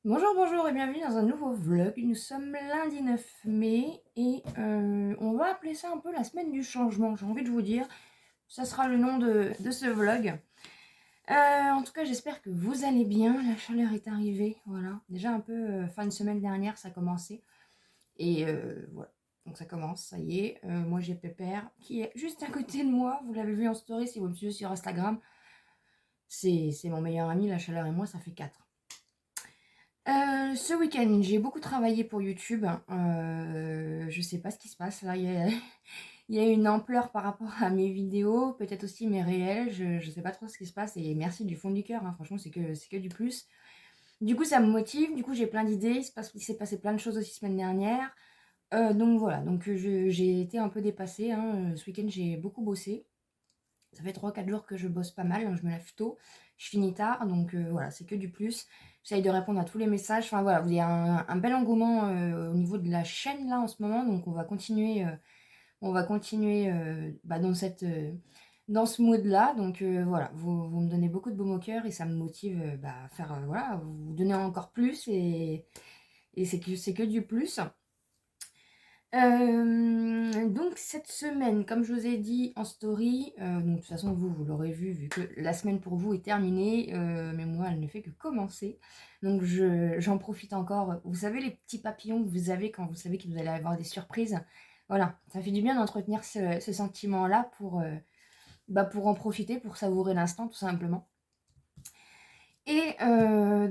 Bonjour, bonjour et bienvenue dans un nouveau vlog. Nous sommes lundi 9 mai et on va appeler ça un peu la semaine du changement, j'ai envie de vous dire. Ça sera le nom de ce vlog. En tout cas, j'espère que vous allez bien. La chaleur est arrivée, voilà. Déjà un peu fin de semaine dernière, ça a commencé. Et voilà, donc ça commence, ça y est. Moi, j'ai Pépère qui est juste à côté de moi. Vous l'avez vu en story si vous me suivez sur Instagram. C'est mon meilleur ami, la chaleur et moi, ça fait 4. Ce week-end, j'ai beaucoup travaillé pour YouTube. Je sais pas ce qui se passe là. Il y a une ampleur par rapport à mes vidéos, peut-être aussi mes réels. Je sais pas trop ce qui se passe et merci du fond du cœur, hein. Franchement, c'est que du plus. Du coup, ça me motive. Du coup, j'ai plein d'idées. Il s'est passé plein de choses aussi semaine dernière. Donc voilà. Donc j'ai été un peu dépassée, hein. Ce week-end, j'ai beaucoup bossé. Ça fait 3-4 jours que je bosse pas mal, hein, je me lève tôt, je finis tard, donc voilà, c'est que du plus. J'essaye de répondre à tous les messages. Enfin voilà, il y a un bel engouement au niveau de la chaîne là en ce moment, donc on va continuer dans ce mood-là. Donc voilà, vous me donnez beaucoup de baume au cœur et ça me motive à faire, voilà, vous donner encore plus et c'est que du plus. Donc cette semaine, comme je vous ai dit en story, donc de toute façon vous l'aurez vu que la semaine pour vous est terminée, mais moi elle ne fait que commencer. Donc j'en profite encore. Vous savez les petits papillons que vous avez quand vous savez que vous allez avoir des surprises. Voilà, ça fait du bien d'entretenir ce sentiment-là pour en profiter, pour savourer l'instant tout simplement. Et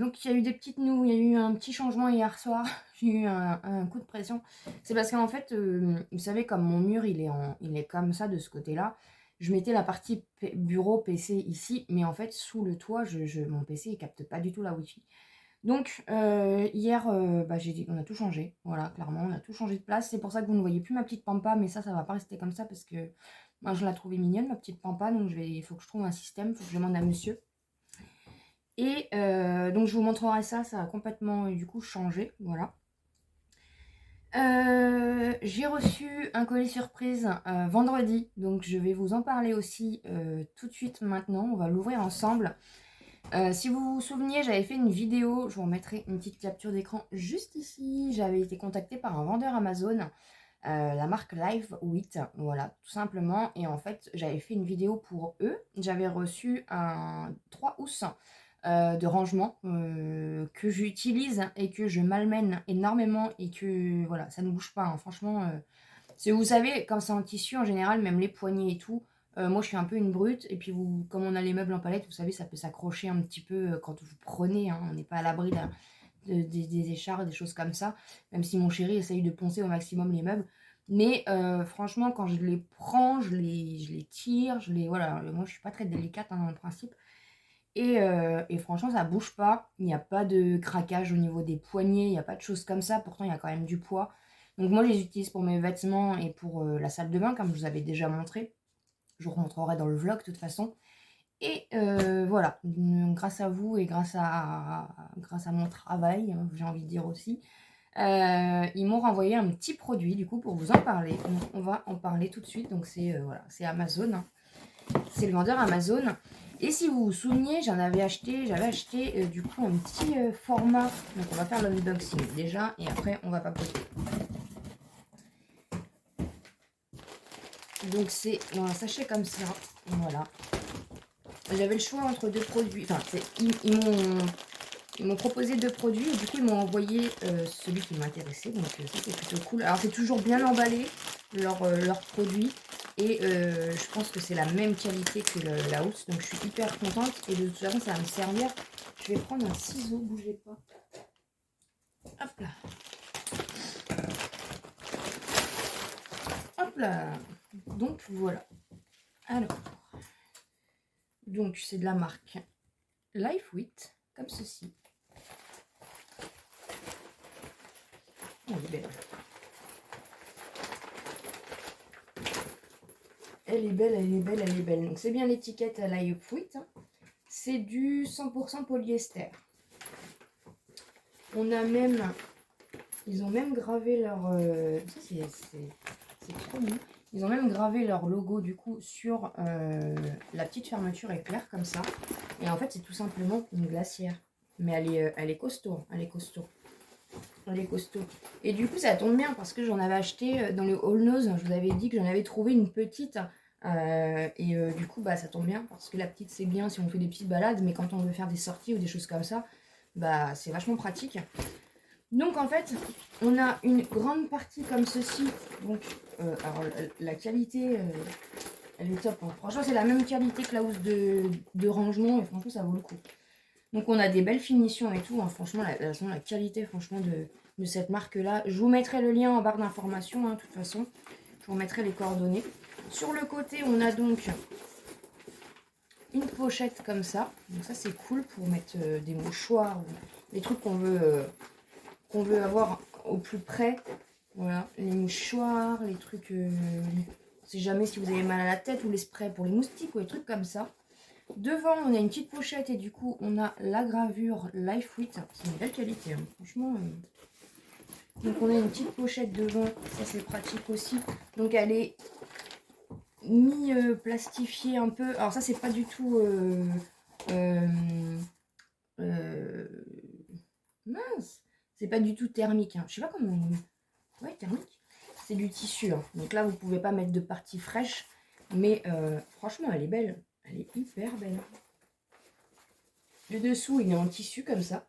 donc il y a eu il y a eu un petit changement hier soir. J'ai eu un coup de pression. C'est parce qu'en fait, vous savez, comme mon mur il est comme ça de ce côté-là, je mettais la partie bureau PC ici, mais en fait sous le toit, mon PC il capte pas du tout la Wi-Fi. Donc hier, j'ai dit, on a tout changé. Voilà, clairement, on a tout changé de place. C'est pour ça que vous ne voyez plus ma petite pampa, mais ça va pas rester comme ça parce que moi je la trouvais mignonne, ma petite pampa. Donc il faut que je trouve un système, il faut que je demande à monsieur. Et donc je vous montrerai ça, ça a complètement du coup changé, voilà. J'ai reçu un colis surprise vendredi, donc je vais vous en parler aussi tout de suite maintenant, on va l'ouvrir ensemble. Si vous vous souveniez, j'avais fait une vidéo, je vous remettrai une petite capture d'écran juste ici. J'avais été contactée par un vendeur Amazon, la marque Live 8, voilà, tout simplement. Et en fait, j'avais fait une vidéo pour eux. J'avais reçu un 3 housses de rangement que j'utilise et que je malmène énormément et que voilà, ça ne bouge pas, hein. Franchement, vous savez, quand c'est en tissu en général, même les poignées et tout, moi je suis un peu une brute. Et puis comme on a les meubles en palette, vous savez, ça peut s'accrocher un petit peu quand vous prenez, hein. On n'est pas à l'abri des écharpes, des choses comme ça, même si mon chéri essaye de poncer au maximum les meubles. Mais franchement, quand je les prends, je les tire, voilà, moi je suis pas très délicate, hein, dans le principe. Et franchement, ça bouge pas. Il n'y a pas de craquage au niveau des poignets, il n'y a pas de choses comme ça. Pourtant, il y a quand même du poids. Donc moi, je les utilise pour mes vêtements et pour la salle de bain, comme je vous avais déjà montré. Je vous remontrerai dans le vlog de toute façon. Et voilà, grâce à vous et grâce à mon travail, hein, j'ai envie de dire aussi, ils m'ont renvoyé un petit produit du coup pour vous en parler. Donc on va en parler tout de suite. Donc voilà, c'est Amazon, hein. C'est le vendeur Amazon. Et si vous vous souveniez, j'avais acheté du coup un petit format. Donc on va faire l'unboxing déjà et après on va papoter. Donc c'est un sachet comme ça, voilà. J'avais le choix entre deux produits. Enfin, ils m'ont proposé deux produits et du coup ils m'ont envoyé celui qui m'intéressait. Donc ça c'est plutôt cool. Alors c'est toujours bien emballé leurs produits. Et je pense que c'est la même qualité que la housse. Donc je suis hyper contente. Et de toute façon ça va me servir. Je vais prendre un ciseau, bougez pas. Hop là. Hop là. Donc voilà. Alors. Donc c'est de la marque Life 8. Comme ceci. Oh, elle est belle. Elle est belle, elle est belle, elle est belle. Donc c'est bien l'étiquette Life 8. Hein. C'est du 100% polyester. On a même... Ils ont même gravé leur... ça c'est trop mignon. Ils ont même gravé leur logo du coup sur la petite fermeture éclair comme ça. Et en fait c'est tout simplement une glacière. Mais elle est costaud, hein, elle est costaud. Elle est costaud. Et du coup, ça tombe bien parce que j'en avais acheté dans le All Nose. Je vous avais dit que j'en avais trouvé une petite. Du coup, bah, ça tombe bien parce que la petite, c'est bien si on fait des petites balades. Mais quand on veut faire des sorties ou des choses comme ça, bah, c'est vachement pratique. Donc, en fait, on a une grande partie comme ceci. Donc, alors, la qualité, elle est top. Hein. Franchement, c'est la même qualité que la housse de rangement. Et franchement, ça vaut le coup. Donc on a des belles finitions et tout, hein. Franchement la qualité franchement de cette marque là. Je vous mettrai le lien en barre d'information, hein, de toute façon. Je vous mettrai les coordonnées. Sur le côté on a donc une pochette comme ça. Donc ça c'est cool pour mettre des mouchoirs, des trucs qu'on veut avoir au plus près. Voilà, les mouchoirs, les trucs, on sait jamais si vous avez mal à la tête ou les sprays pour les moustiques ou les trucs comme ça. Devant, on a une petite pochette et du coup, on a la gravure Life With. C'est une belle qualité, hein. Franchement. Donc, on a une petite pochette devant. Ça, c'est pratique aussi. Donc, elle est mi-plastifiée un peu. Alors, ça, c'est pas du tout... mince. C'est pas du tout thermique. Hein. Je sais pas comment... Ouais, thermique. C'est du tissu. Hein. Donc là, vous pouvez pas mettre de partie fraîche. Mais franchement, elle est belle. Elle est hyper belle. Le dessous, il est en tissu comme ça.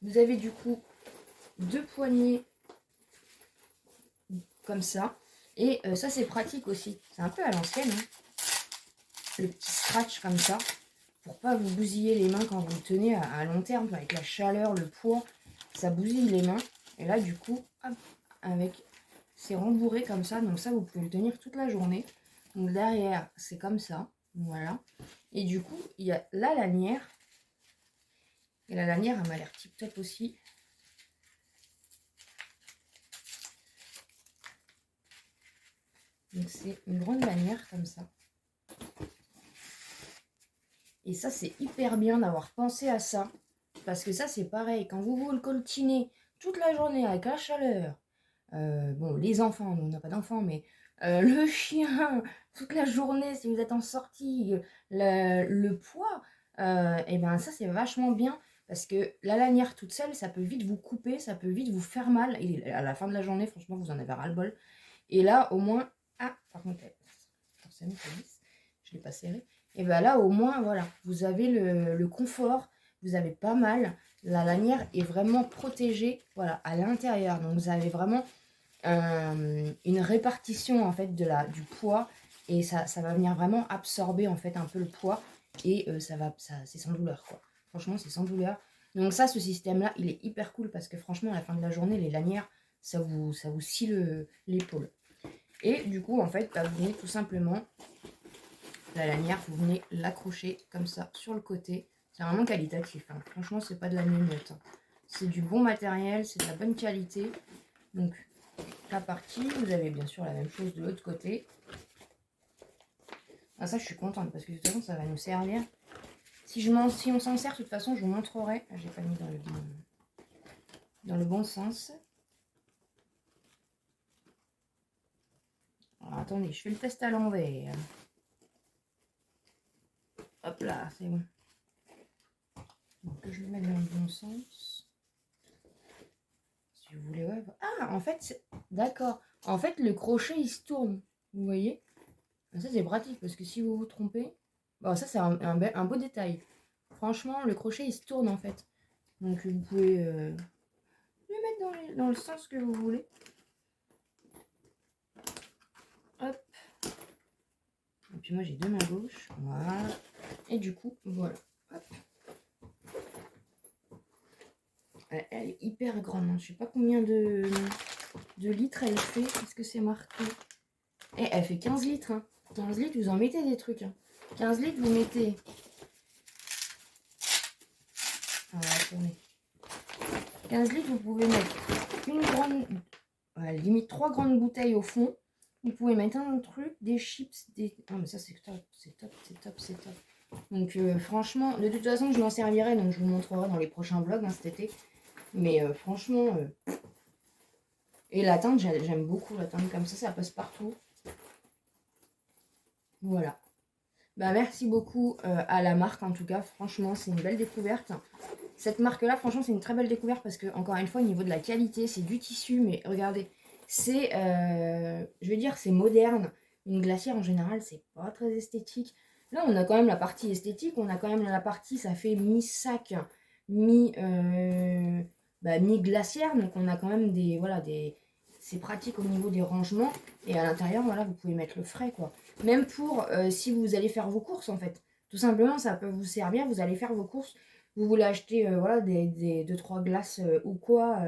Vous avez du coup 2 poignées comme ça. Et ça, c'est pratique aussi. C'est un peu à l'ancienne. Hein. Le petit scratch comme ça. Pour pas vous bousiller les mains quand vous le tenez à long terme. Avec la chaleur, le poids, ça bousille les mains. Et là, du coup, hop, avec... c'est rembourré comme ça. Donc ça, vous pouvez le tenir toute la journée. Donc derrière, c'est comme ça. Voilà. Et du coup, il y a la lanière. Et la lanière, elle m'a l'air tip top aussi. Donc c'est une grande lanière comme ça. Et ça, c'est hyper bien d'avoir pensé à ça. Parce que ça, c'est pareil. Quand vous le coltinez toute la journée avec la chaleur, bon, les enfants, nous, on n'a pas d'enfants, mais le chien, toute la journée, si vous êtes en sortie, le poids, et ben ça, c'est vachement bien. Parce que la lanière toute seule, ça peut vite vous couper, ça peut vite vous faire mal. Et à la fin de la journée, franchement, vous en avez ras-le-bol. Et là, au moins... Ah, par contre, forcément, ça glisse. Je ne l'ai pas serré. Et bien là, au moins, voilà, vous avez le confort. Vous avez pas mal. La lanière est vraiment protégée, voilà, à l'intérieur. Donc, vous avez vraiment une répartition, en fait, du poids. Et ça va venir vraiment absorber, en fait, un peu le poids. Et c'est sans douleur, quoi. Franchement, c'est sans douleur. Donc ça, ce système-là, il est hyper cool parce que franchement, à la fin de la journée, les lanières, ça vous scie l'épaule. Et du coup, en fait, bah, vous venez tout simplement, la lanière, vous venez l'accrocher comme ça sur le côté. C'est vraiment qualitatif. Hein. Franchement, c'est pas de la minute. Hein. C'est du bon matériel, c'est de la bonne qualité. Donc, la partie, vous avez bien sûr la même chose de l'autre côté. Ah, ça, je suis contente parce que de toute façon, ça va nous servir. Si on s'en sert, de toute façon, je vous montrerai. J'ai pas mis dans le bon sens. Alors, attendez, je fais le test à l'envers. Hop là, c'est bon. Donc, je le mets dans le bon sens. Si vous voulez, ouais. Ah, en fait, d'accord. En fait, le crochet, il se tourne. Vous voyez? Ça, c'est pratique parce que si vous vous trompez... Bon, ça, c'est un beau détail. Franchement, le crochet, il se tourne, en fait. Donc, vous pouvez le mettre dans le sens que vous voulez. Hop. Et puis, moi, j'ai 2 mains gauches. Voilà. Et du coup, voilà. Hop. Elle est hyper grande. Hein. Je sais pas combien de litres elle fait. Est-ce que c'est marqué? Et elle fait 15 litres. Hein. 15 litres, vous en mettez des trucs. Hein. 15 litres, vous mettez... On va tourner. 15 litres, vous pouvez mettre une grande... limite 3 grandes bouteilles au fond. Vous pouvez mettre un truc, des chips, des... Ah, mais ça, c'est top, c'est top, c'est top, c'est top. Donc, franchement, de toute façon, je m'en servirai. Donc, je vous montrerai dans les prochains vlogs hein, cet été. Mais franchement... Et la teinte, j'aime beaucoup la teinte comme ça passe partout. Voilà. Bah, merci beaucoup à la marque en tout cas, franchement c'est une belle découverte. Cette marque-là, franchement, c'est une très belle découverte parce que, encore une fois, au niveau de la qualité, c'est du tissu, mais regardez, c'est, je veux dire, c'est moderne. Une glacière, en général, c'est pas très esthétique. Là, on a quand même la partie esthétique, on a quand même la partie, ça fait mi-sac, mi, mi-glacière, donc on a quand même des, voilà, des... C'est pratique au niveau des rangements, et à l'intérieur, voilà, vous pouvez mettre le frais, quoi. Même pour, si vous allez faire vos courses, en fait. Tout simplement, ça peut vous servir, vous allez faire vos courses, vous voulez acheter voilà, des 2-3 glaces ou quoi,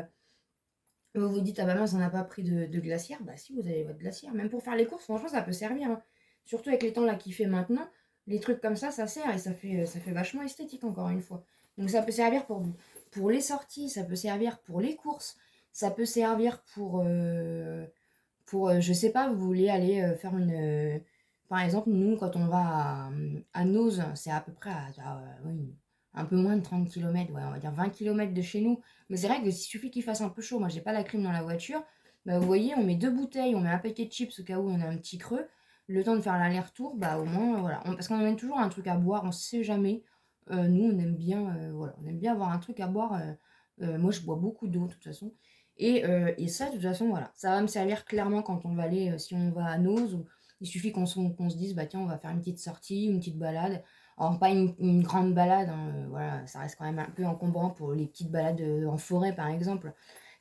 vous vous dites, ah bah mince, on n'a pas pris de glacière, bah si, vous avez votre glacière. Même pour faire les courses, franchement, ça peut servir, hein. Surtout avec les temps là qu'il fait maintenant, les trucs comme ça sert et ça fait vachement esthétique, encore une fois. Donc ça peut servir pour les sorties, ça peut servir pour les courses, ça peut servir pour je sais pas, vous voulez aller faire une... par exemple, nous, quand on va à Noz, c'est à peu près oui, un peu moins de 30 km, ouais, on va dire 20 km de chez nous. Mais c'est vrai que s'il suffit qu'il fasse un peu chaud, moi j'ai pas la clim dans la voiture, bah, vous voyez, on met 2 bouteilles, on met un paquet de chips au cas où on a un petit creux. Le temps de faire l'aller-retour, bah au moins, voilà. Parce qu'on amène toujours un truc à boire, on sait jamais. Nous, on aime bien, voilà, on aime bien avoir un truc à boire. Moi, je bois beaucoup d'eau, de toute façon. Et ça, de toute façon, voilà, ça va me servir clairement quand on va aller, si on va à Nose, ou il suffit qu'on se dise, bah tiens, on va faire une petite sortie, une petite balade. Alors, pas une grande balade, hein, voilà, ça reste quand même un peu encombrant pour les petites balades en forêt, par exemple.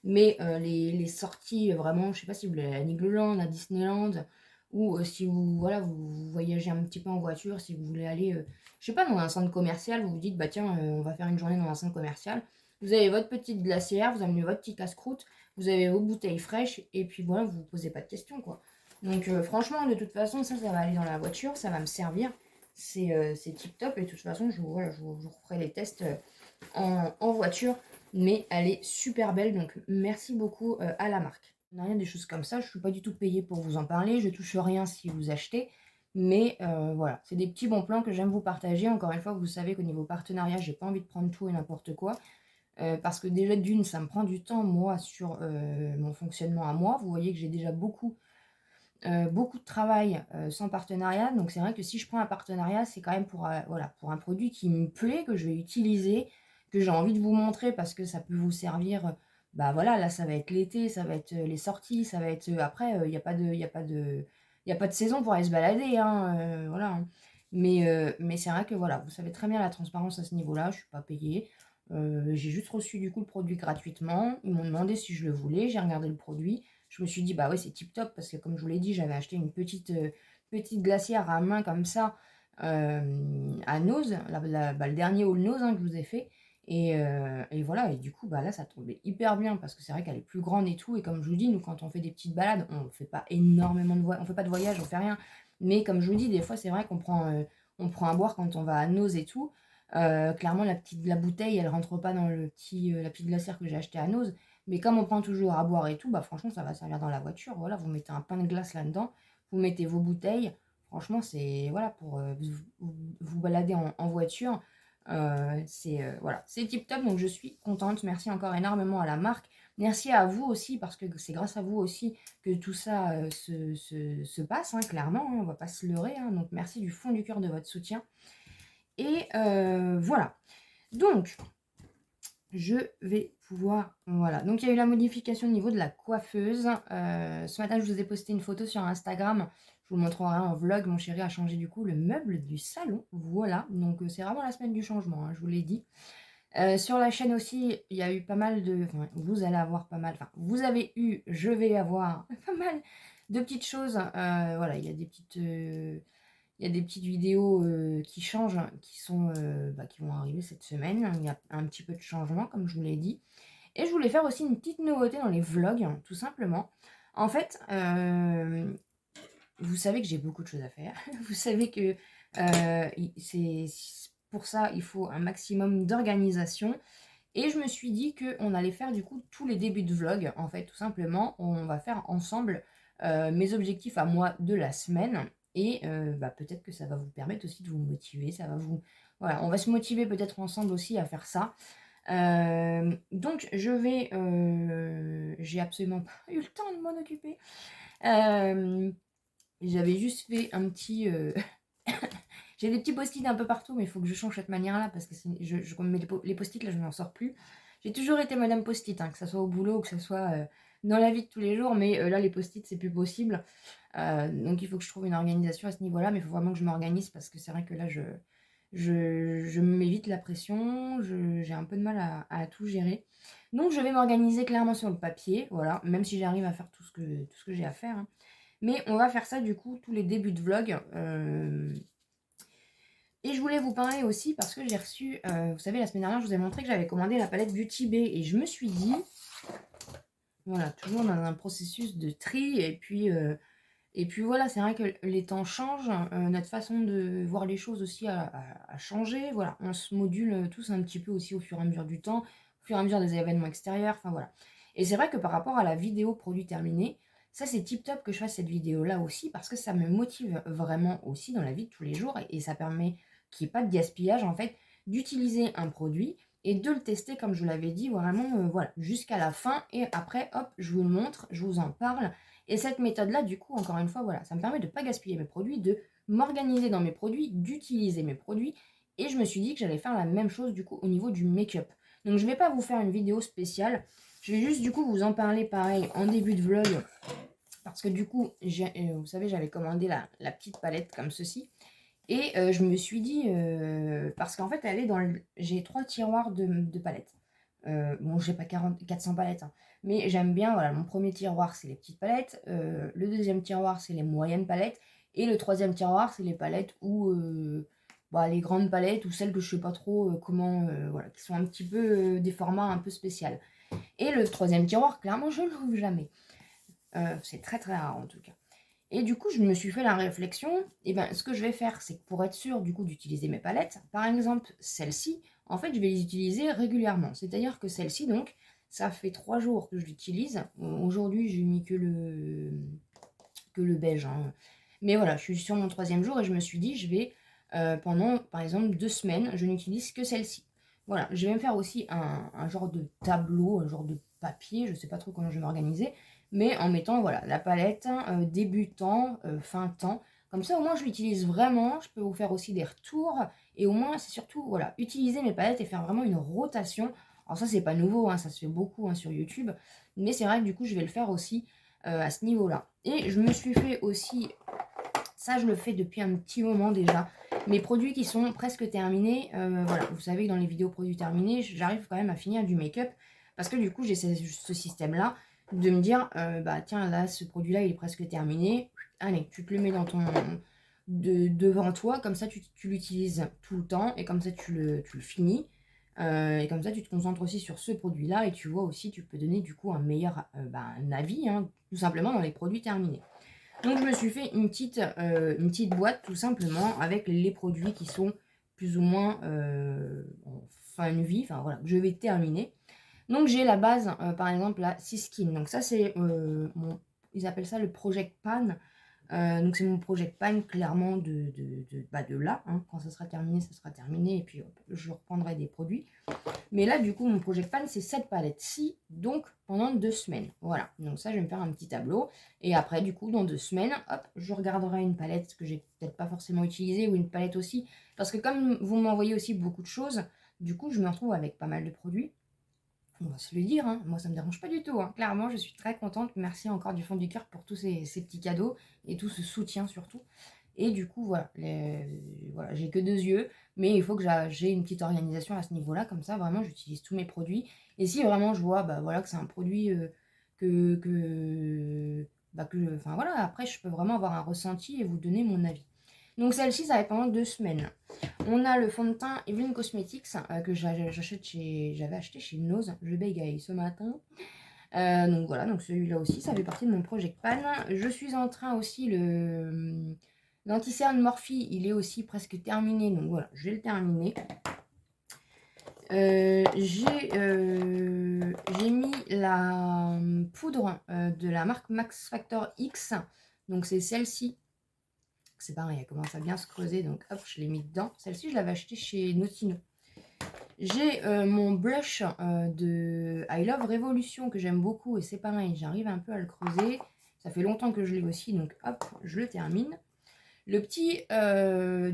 Mais les sorties, vraiment, je sais pas si vous voulez aller à Nigloland, à Disneyland, ou si vous, voilà, vous voyagez un petit peu en voiture, si vous voulez aller, je sais pas, dans un centre commercial, vous vous dites, bah tiens, on va faire une journée dans un centre commercial. Vous avez votre petite glacière, vous amenez votre petit casse-croûte, vous avez vos bouteilles fraîches, et puis voilà, vous vous posez pas de questions, quoi. Donc franchement, de toute façon, ça va aller dans la voiture, ça va me servir. C'est tip top, et de toute façon, voilà, je vous referai les tests en voiture. Mais elle est super belle, donc merci beaucoup à la marque. Rien des choses comme ça, je ne suis pas du tout payée pour vous en parler, je touche rien si vous achetez. Mais voilà, c'est des petits bons plans que j'aime vous partager. Encore une fois, vous savez qu'au niveau partenariat, j'ai pas envie de prendre tout et n'importe quoi. Parce que déjà d'une, ça me prend du temps, moi, sur mon fonctionnement à moi. Vous voyez que j'ai déjà beaucoup de travail sans partenariat. Donc c'est vrai que si je prends un partenariat, c'est quand même voilà, pour un produit qui me plaît, que je vais utiliser, que j'ai envie de vous montrer parce que ça peut vous servir. Bah voilà, là ça va être l'été, ça va être les sorties, ça va être après, il n'y a pas de, y a pas de, y a pas de saison pour aller se balader, hein, voilà, hein. Mais c'est vrai que voilà, vous savez très bien la transparence à ce niveau-là, je suis pas payée. J'ai juste reçu du coup le produit gratuitement. Ils m'ont demandé si je le voulais, j'ai regardé le produit. Je me suis dit, bah ouais, c'est tip top parce que comme je vous l'ai dit, j'avais acheté une petite glacière à main comme ça à Nose, bah, le dernier haul Nose, hein, que je vous ai fait. Et voilà, et du coup, bah là, ça tombait hyper bien parce que c'est vrai qu'elle est plus grande et tout. Et comme je vous dis, nous, quand on fait des petites balades, on fait pas énormément de voyages, on fait pas de voyage, on fait rien. Mais comme je vous dis, des fois, c'est vrai on prend à boire quand on va à Nose et tout. Clairement, la bouteille, elle rentre pas dans la petite glacière que j'ai acheté à Nose. Mais comme on prend toujours à boire et tout, bah franchement, ça va servir dans la voiture. Voilà, vous mettez un pain de glace là-dedans, vous mettez vos bouteilles. Franchement, c'est voilà pour vous balader en voiture. Voilà, c'est tip top. Donc je suis contente. Merci encore énormément à la marque. Merci à vous aussi parce que c'est grâce à vous aussi que tout ça se passe, hein, clairement. Hein, on va pas se leurrer. Hein. Donc merci du fond du cœur de votre soutien. Et voilà. Donc je vais pouvoir... Voilà. Donc, il y a eu la modification au niveau de la coiffeuse. Ce matin, je vous ai posté une photo sur Instagram. Je vous le montrerai en vlog. Mon chéri a changé du coup le meuble du salon. Voilà. Donc, c'est vraiment la semaine du changement, hein, je vous l'ai dit. Sur la chaîne aussi, il y a eu pas mal de... Enfin, vous allez avoir pas mal... Enfin, vous avez eu, je vais avoir pas mal de petites choses. Voilà, il y a des petites... Il y a des petites vidéos qui changent, qui vont arriver cette semaine. Il y a un petit peu de changement, comme je vous l'ai dit. Et je voulais faire aussi une petite nouveauté dans les vlogs, tout simplement. En fait, vous savez que j'ai beaucoup de choses à faire. Vous savez que pour ça, il faut un maximum d'organisation. Et je me suis dit qu'on allait faire du coup tous les débuts de vlog. En fait, tout simplement, on va faire ensemble mes objectifs à moi de la semaine. Et peut-être que ça va vous permettre aussi de vous motiver. Voilà, on va se motiver peut-être ensemble aussi à faire ça. Donc, j'ai absolument pas eu le temps de m'en occuper. J'avais juste fait un petit... J'ai des petits post-it un peu partout, mais il faut que je change cette manière-là, parce que je mets les post-it, là, je n'en sors plus. J'ai toujours été madame post-it, hein, que ce soit au boulot, que ce soit dans la vie de tous les jours, mais là, les post-it, c'est plus possible. Donc, il faut que je trouve une organisation à ce niveau-là, mais il faut vraiment que je m'organise, parce que c'est vrai que là, je me mets vite la pression, j'ai un peu de mal à tout gérer. Donc, je vais m'organiser clairement sur le papier, voilà, même si j'arrive à faire tout ce que j'ai à faire, hein. Mais on va faire ça, du coup, tous les débuts de vlog. Et je voulais vous parler aussi parce que j'ai reçu, vous savez, la semaine dernière, je vous ai montré que j'avais commandé la palette Beauty Bay. Et je me suis dit, voilà, toujours dans un processus de tri. Et puis voilà, c'est vrai que les temps changent. Notre façon de voir les choses aussi a changé. Voilà, on se module tous un petit peu aussi au fur et à mesure du temps, au fur et à mesure des événements extérieurs. Enfin voilà. Et c'est vrai que par rapport à la vidéo produit terminé, ça c'est tip top que je fasse cette vidéo là aussi parce que ça me motive vraiment aussi dans la vie de tous les jours et ça permet qu'il n'y ait pas de gaspillage en fait, d'utiliser un produit et de le tester comme je vous l'avais dit vraiment voilà, jusqu'à la fin et après hop, je vous le montre, je vous en parle. Et cette méthode-là, du coup, encore une fois, voilà, ça me permet de ne pas gaspiller mes produits, de m'organiser dans mes produits, d'utiliser mes produits. Et je me suis dit que j'allais faire la même chose, du coup, au niveau du make-up. Donc, je ne vais pas vous faire une vidéo spéciale. Je vais juste, du coup, vous en parler, pareil, en début de vlog. Parce que, du coup, vous savez, j'avais commandé la petite palette comme ceci. Et je me suis dit, parce qu'en fait, elle est dans j'ai 3 tiroirs de palettes. Bon, j'ai pas 400 palettes, hein, mais j'aime bien, voilà, mon premier tiroir, c'est les petites palettes, le deuxième tiroir, c'est les moyennes palettes, et le troisième tiroir, c'est les palettes ou les grandes palettes, ou celles que je sais pas trop comment, voilà, qui sont un petit peu des formats un peu spéciaux. Et le troisième tiroir, clairement, je ne l'ouvre jamais. C'est très très rare en tout cas. Et du coup, je me suis fait la réflexion, et ben, ce que je vais faire, c'est que pour être sûr du coup d'utiliser mes palettes, par exemple celle-ci, en fait, je vais les utiliser régulièrement. C'est-à-dire que celle-ci, donc, ça fait 3 jours que je l'utilise. Aujourd'hui, j'ai mis que le beige, hein. Mais voilà, je suis sur mon 3e jour et je me suis dit, je vais, pendant, par exemple, 2 semaines, je n'utilise que celle-ci. Voilà, je vais me faire aussi un genre de tableau, un genre de papier, je ne sais pas trop comment je vais m'organiser, mais en mettant voilà, la palette débutant, fin temps. Comme ça, au moins, je l'utilise vraiment. Je peux vous faire aussi des retours. Et au moins, c'est surtout voilà, utiliser mes palettes et faire vraiment une rotation. Alors ça, c'est pas nouveau, hein, ça se fait beaucoup sur YouTube. Mais c'est vrai que du coup, je vais le faire aussi à ce niveau-là. Et je me suis fait aussi, ça je le fais depuis un petit moment déjà, mes produits qui sont presque terminés. Voilà, vous savez que dans les vidéos produits terminés, j'arrive quand même à finir du make-up. Parce que du coup, j'ai ce système-là de me dire, bah tiens, là, ce produit-là, il est presque terminé. Allez, tu te le mets dans devant toi, comme ça, tu l'utilises tout le temps, et comme ça, tu le finis. Et comme ça, tu te concentres aussi sur ce produit-là, et tu vois aussi, tu peux donner du coup un meilleur un avis, hein, tout simplement dans les produits terminés. Donc, je me suis fait une petite boîte, tout simplement, avec les produits qui sont plus ou moins en fin de vie, enfin voilà, je vais terminer. Donc j'ai la base, par exemple la Siskin. Donc ça c'est ils appellent ça le Project Pan. Donc c'est mon Project Pan clairement de là. Hein. Quand ça sera terminé. Et puis hop, je reprendrai des produits. Mais là du coup mon Project Pan c'est cette palette-ci. Donc pendant 2 semaines. Voilà. Donc ça je vais me faire un petit tableau. Et après du coup dans 2 semaines, hop, je regarderai une palette que j'ai peut-être pas forcément utilisée. Ou une palette aussi. Parce que comme vous m'envoyez aussi beaucoup de choses, du coup je me retrouve avec pas mal de produits. On va se le dire, hein. Moi ça me dérange pas du tout, hein. Clairement je suis très contente, merci encore du fond du cœur pour tous ces petits cadeaux et tout ce soutien surtout. Et du coup voilà, voilà j'ai que 2 yeux, mais il faut que j'ai une petite organisation à ce niveau-là, comme ça vraiment j'utilise tous mes produits. Et si vraiment je vois bah, voilà, que c'est un produit enfin voilà, après je peux vraiment avoir un ressenti et vous donner mon avis. Donc celle-ci ça va être pendant 2 semaines. On a le fond de teint Evelyn Cosmetics que j'avais acheté chez Nose. Je bégaye ce matin. Donc voilà, donc celui-là aussi, ça fait partie de mon Project Pan. Je suis en train aussi, l'anti-cerne Morphe, il est aussi presque terminé. Donc voilà, je vais le terminer. J'ai mis la poudre de la marque Max Factor X. Donc c'est celle-ci. C'est pareil, elle commence à bien se creuser, donc hop, je l'ai mis dedans. Celle-ci, je l'avais achetée chez Notino. J'ai mon blush de I Love Revolution que j'aime beaucoup et c'est pareil, j'arrive un peu à le creuser. Ça fait longtemps que je l'ai aussi, donc hop, je le termine. Le petit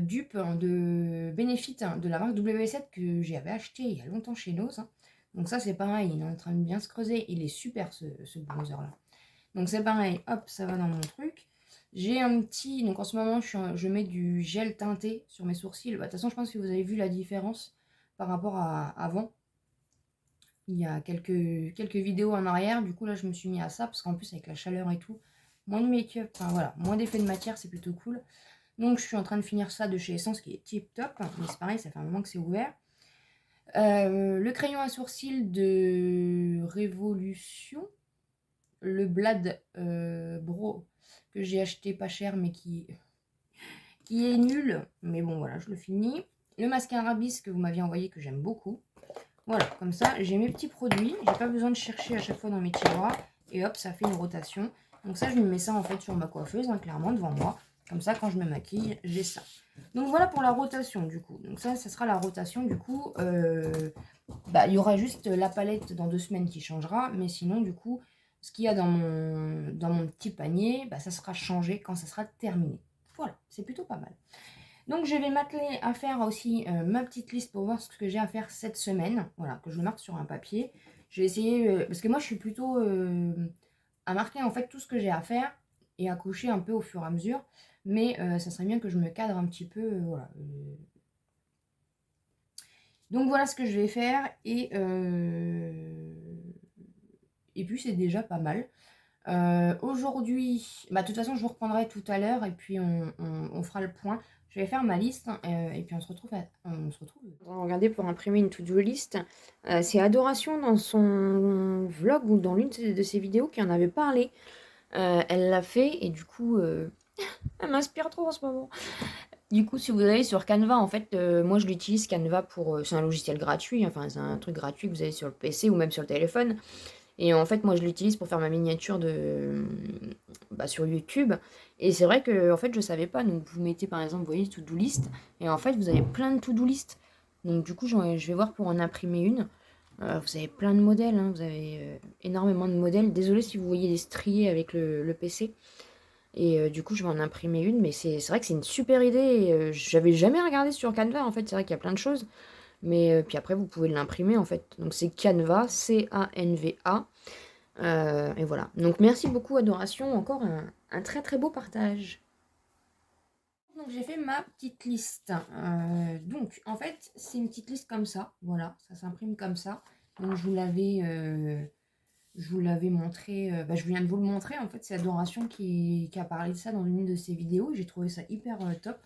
dupe de Benefit de la marque W7 que j'avais acheté il y a longtemps chez Nose. Donc ça c'est pareil, il est en train de bien se creuser. Il est super ce bronzer là. Donc c'est pareil, hop, ça va dans mon truc. J'ai un petit, donc en ce moment je mets du gel teinté sur mes sourcils. Bah, de toute façon je pense que vous avez vu la différence par rapport à avant. Il y a quelques vidéos en arrière, du coup là je me suis mis à ça parce qu'en plus avec la chaleur et tout, moins de make-up, enfin voilà, moins d'effet de matière, c'est plutôt cool. Donc je suis en train de finir ça de chez Essence qui est tip top, mais c'est pareil, ça fait un moment que c'est ouvert. Le crayon à sourcils de Révolution, le Blad Bro que j'ai acheté pas cher mais qui est nul, mais bon voilà, je le finis. Le mascara Bis que vous m'aviez envoyé que j'aime beaucoup. Voilà, comme ça, j'ai mes petits produits. J'ai pas besoin de chercher à chaque fois dans mes tiroirs. Et hop, ça fait une rotation. Donc ça, je me mets ça en fait sur ma coiffeuse, hein, clairement, devant moi. Comme ça, quand je me maquille, j'ai ça. Donc voilà pour la rotation, du coup. Donc ça sera la rotation, du coup. Il y aura juste la palette dans 2 semaines qui changera. Mais sinon, du coup, ce qu'il y a dans mon petit panier, ça sera changé quand ça sera terminé. Voilà, c'est plutôt pas mal. Donc je vais m'atteler à faire aussi ma petite liste pour voir ce que j'ai à faire cette semaine. Voilà, que je marque sur un papier. Je vais essayer, parce que moi je suis plutôt à marquer en fait tout ce que j'ai à faire et à cocher un peu au fur et à mesure. Mais ça serait bien que je me cadre un petit peu, voilà. Donc voilà ce que je vais faire et puis c'est déjà pas mal. Aujourd'hui, de toute façon je vous reprendrai tout à l'heure et puis on fera le point. Je vais faire ma liste et puis on se retrouve. On va regarder pour imprimer une to-do list. C'est Adoration dans son vlog ou dans l'une de ses vidéos qui en avait parlé. Elle l'a fait et du coup, elle m'inspire trop en ce moment. Du coup, si vous allez sur Canva, en fait, moi je l'utilise Canva pour. C'est un logiciel gratuit, enfin c'est un truc gratuit que vous avez sur le PC ou même sur le téléphone. Et en fait, moi, je l'utilise pour faire ma miniature sur YouTube. Et c'est vrai que en fait, je savais pas. Donc, vous mettez par exemple, vous voyez, to-do list. Et en fait, vous avez plein de to-do list. Donc, du coup, je vais voir pour en imprimer une. Vous avez plein de modèles. Hein, vous avez énormément de modèles. Désolée si vous voyez des striés avec le PC. Et du coup, je vais en imprimer une. Mais c'est vrai que c'est une super idée. Et, j'avais jamais regardé sur Canva. En fait, c'est vrai qu'il y a plein de choses. Mais puis après, vous pouvez l'imprimer en fait. Donc, c'est Canva, C-A-N-V-A. Et voilà. Donc merci beaucoup Adoration, encore un très très beau partage. Donc j'ai fait ma petite liste. Donc en fait c'est une petite liste comme ça. Voilà, ça s'imprime comme ça. Donc je vous l'avais montré. Je viens de vous le montrer. En fait c'est Adoration qui a parlé de ça dans une de ses vidéos. J'ai trouvé ça hyper top.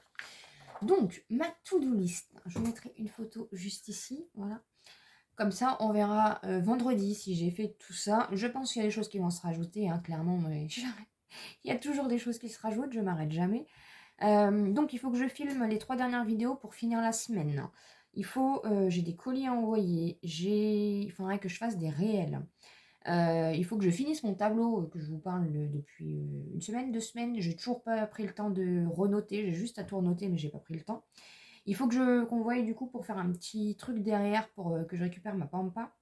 Donc ma to-do list. Je vous mettrai une photo juste ici. Voilà. Comme ça, on verra vendredi si j'ai fait tout ça. Je pense qu'il y a des choses qui vont se rajouter, hein, clairement. Mais il y a toujours des choses qui se rajoutent, je m'arrête jamais. Donc, il faut que je filme les 3 dernières vidéos pour finir la semaine. J'ai des colis à envoyer. Il faudrait que je fasse des réels. Il faut que je finisse mon tableau que je vous parle depuis une semaine, 2 semaines. J'ai toujours pas pris le temps de renoter. J'ai juste à tout renoter, mais j'ai pas pris le temps. Il faut qu'on voie du coup pour faire un petit truc derrière pour que je récupère ma pampa.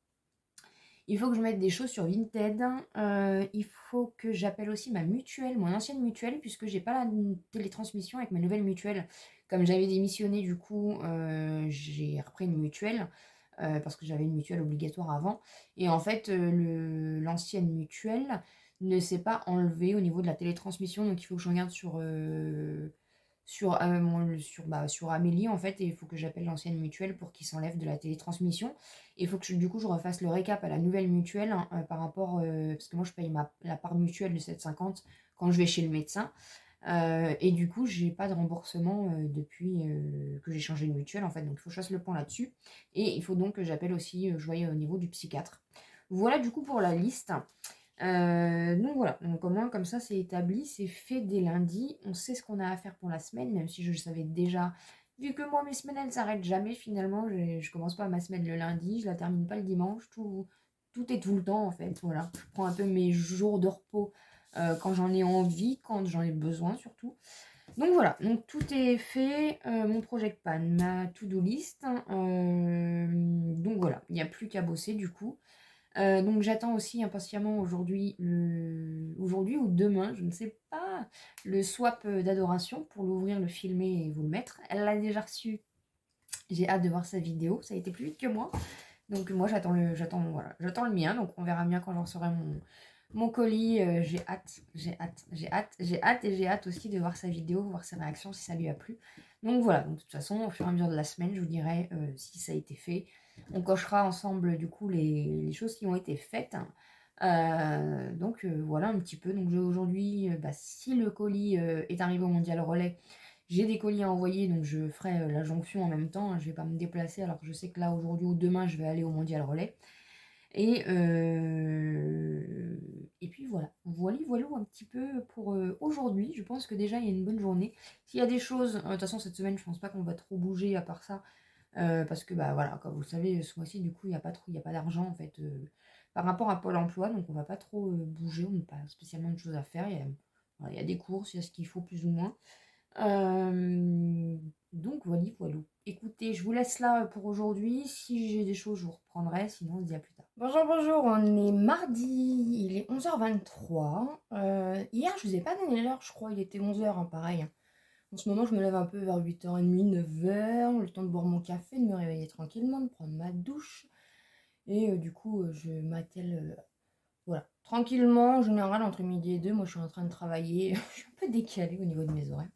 Il faut que je mette des choses sur Vinted. Il faut que j'appelle aussi ma mutuelle, mon ancienne mutuelle, puisque j'ai pas la télétransmission avec ma nouvelle mutuelle. Comme j'avais démissionné, du coup, j'ai repris une mutuelle. Parce que j'avais une mutuelle obligatoire avant. Et en fait, l'ancienne mutuelle ne s'est pas enlevée au niveau de la télétransmission. Donc il faut que je regarde sur Amélie en fait, et il faut que j'appelle l'ancienne mutuelle pour qu'il s'enlève de la télétransmission. Et il faut que du coup je refasse le récap à la nouvelle mutuelle hein, par rapport, parce que moi je paye la part mutuelle de 7,50 quand je vais chez le médecin. Et du coup j'ai pas de remboursement depuis que j'ai changé de mutuelle en fait, donc il faut que je fasse le point là-dessus. Et il faut donc que j'appelle aussi, je voyais au niveau du psychiatre. Voilà du coup pour la liste. Donc voilà, donc au moins comme ça c'est établi, c'est fait dès lundi, on sait ce qu'on a à faire pour la semaine, même si je le savais déjà, vu que moi mes semaines elles s'arrêtent jamais finalement, je commence pas ma semaine le lundi, je la termine pas le dimanche, tout est tout le temps en fait, voilà, je prends un peu mes jours de repos quand j'en ai envie, quand j'en ai besoin surtout. Donc voilà, donc tout est fait, mon project pan, ma to-do list, donc voilà, il n'y a plus qu'à bosser du coup. Donc j'attends aussi impatiemment aujourd'hui ou demain, je ne sais pas, le swap d'adoration pour l'ouvrir, le filmer et vous le mettre. Elle l'a déjà reçu. J'ai hâte de voir sa vidéo. Ça a été plus vite que moi. Donc moi voilà, j'attends le mien. Donc on verra bien quand j'en recevrai mon colis. J'ai hâte, et j'ai hâte aussi de voir sa vidéo, voir ses réactions si ça lui a plu. Donc voilà, donc de toute façon, au fur et à mesure de la semaine, je vous dirai si ça a été fait. On cochera ensemble du coup les choses qui ont été faites. Donc voilà un petit peu. Donc aujourd'hui, si le colis est arrivé au Mondial Relais, j'ai des colis à envoyer, donc je ferai la jonction en même temps. Je vais pas me déplacer alors que je sais que là, aujourd'hui ou demain, je vais aller au Mondial Relais. Et puis voilà, voilà un petit peu pour aujourd'hui. Je pense que déjà, il y a une bonne journée. S'il y a des choses, de toute façon, cette semaine, je pense pas qu'on va trop bouger à part ça. Parce que, bah voilà, comme vous le savez, ce mois-ci, du coup, il n'y a pas d'argent, en fait, par rapport à Pôle emploi. Donc, on va pas trop bouger. On n'a pas spécialement de choses à faire. Il y a des courses, il y a ce qu'il faut plus ou moins. Donc voilà. Écoutez, je vous laisse là pour aujourd'hui. Si j'ai des choses, je vous reprendrai. Sinon, on se dit à plus tard. Bonjour, on est mardi, il est 11h23. Hier, je vous ai pas donné l'heure, je crois, il était 11h, pareil. En ce moment, je me lève un peu vers 8h30, 9h, le temps de boire mon café, de me réveiller tranquillement, de prendre ma douche. Et du coup, je m'attelle, voilà, tranquillement, en général, entre midi et 2, moi je suis en train de travailler. Je suis un peu décalée au niveau de mes horaires.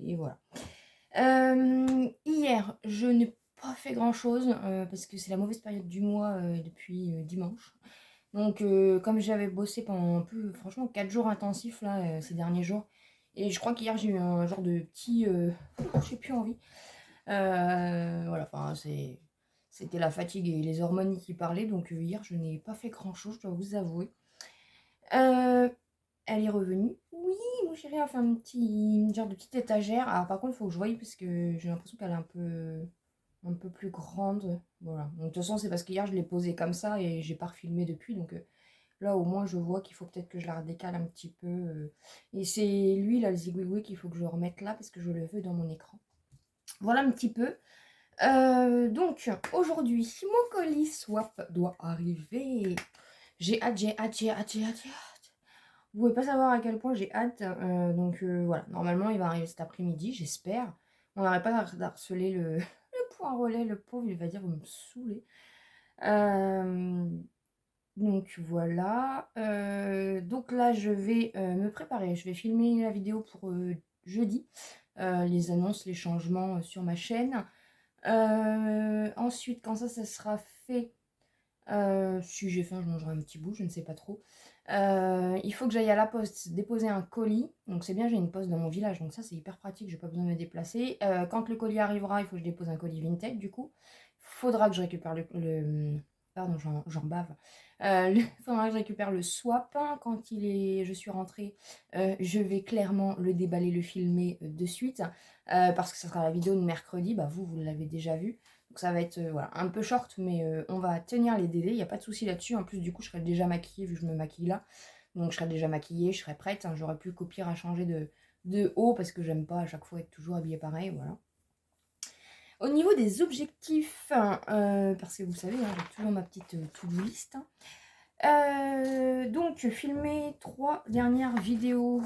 Et voilà. Hier, je n'ai pas fait grand chose parce que c'est la mauvaise période du mois depuis dimanche. Donc, comme j'avais bossé pendant un peu, franchement, 4 jours intensifs là, ces derniers jours, et je crois qu'hier j'ai eu un genre de petit. J'ai plus envie. Voilà, enfin, c'était la fatigue et les hormones qui parlaient, donc hier je n'ai pas fait grand chose, je dois vous avouer. Elle est revenue. Oui, mon chéri a fait une genre de petite étagère. Alors par contre, il faut que je voie parce que j'ai l'impression qu'elle est un peu plus grande. Voilà. Donc de toute façon, c'est parce qu'hier je l'ai posée comme ça et j'ai pas refilmé depuis. Donc là, au moins, je vois qu'il faut peut-être que je la redécale un petit peu. Et c'est lui, là, le zigouigoui, qu'il faut que je remette là parce que je le veux dans mon écran. Voilà un petit peu. Donc aujourd'hui, mon colis swap doit arriver. J'ai hâte. Vous pouvez pas savoir à quel point j'ai hâte. Donc voilà, normalement il va arriver cet après-midi, j'espère. On n'arrête pas d'harceler le point relais, le pauvre, il va dire vous me saoulez. Donc voilà. Donc là je vais me préparer. Je vais filmer la vidéo pour jeudi. Les annonces, les changements sur ma chaîne. Ensuite, quand ça sera fait, si j'ai faim, je mangerai un petit bout, je ne sais pas trop. Il faut que j'aille à la poste déposer un colis. Donc c'est bien, j'ai une poste dans mon village, donc ça c'est hyper pratique, j'ai pas besoin de me déplacer. Quand le colis arrivera, il faut que je dépose un colis Vinted du coup. Faudra que je récupère pardon, j'en bave. Faudra que je récupère le swap. Quand je suis rentrée, je vais clairement le déballer, le filmer de suite. Parce que ça sera la vidéo de mercredi. Bah vous l'avez déjà vu. Donc ça va être voilà, un peu short, mais on va tenir les délais, il n'y a pas de souci là-dessus. En plus, du coup, je serai déjà maquillée vu que je me maquille là. Donc je serai déjà maquillée, je serai prête. J'aurai plus qu'au pire à changer de haut parce que j'aime pas à chaque fois être toujours habillée pareil. Voilà. Au niveau des objectifs, parce que vous savez, j'ai toujours ma petite to-do list. Donc filmer 3 dernières vidéos,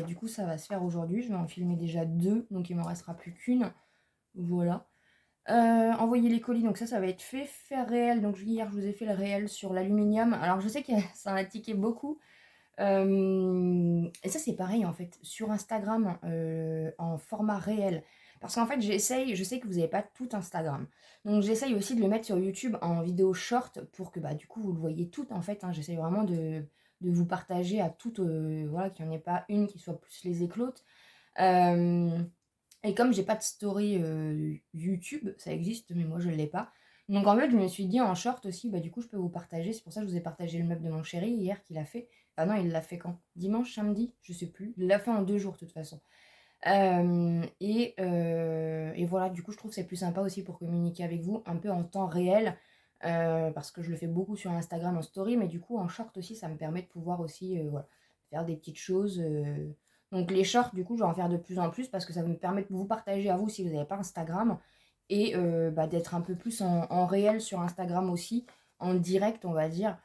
du coup ça va se faire aujourd'hui. Je vais en filmer déjà 2, donc il ne m'en restera plus qu'une. Voilà. Envoyer les colis, donc ça va être fait. Faire réel, donc hier je vous ai fait le réel sur l'aluminium. Alors je sais que ça en a tiqué beaucoup. Et ça c'est pareil en fait, sur Instagram en format réel. Parce qu'en fait je sais que vous n'avez pas tout Instagram. Donc j'essaye aussi de le mettre sur YouTube en vidéo short pour que du coup vous le voyez tout en fait. J'essaye vraiment de vous partager à toutes, voilà, qu'il n'y en ait pas une qui soit plus les éclotes. Et comme j'ai pas de story YouTube, ça existe, mais moi je l'ai pas. Donc en fait, je me suis dit en short aussi, du coup, je peux vous partager. C'est pour ça que je vous ai partagé le meuble de mon chéri hier qu'il a fait. Ah non, il l'a fait quand? Dimanche, samedi? Je sais plus. Il l'a fait en 2 jours de toute façon. Et voilà, du coup, je trouve que c'est plus sympa aussi pour communiquer avec vous un peu en temps réel. Parce que je le fais beaucoup sur Instagram en story, mais du coup, en short aussi, ça me permet de pouvoir aussi voilà, faire des petites choses. Donc les shorts, du coup, je vais en faire de plus en plus parce que ça me permet de vous partager à vous si vous n'avez pas Instagram et d'être un peu plus en réel sur Instagram aussi en direct, on va dire.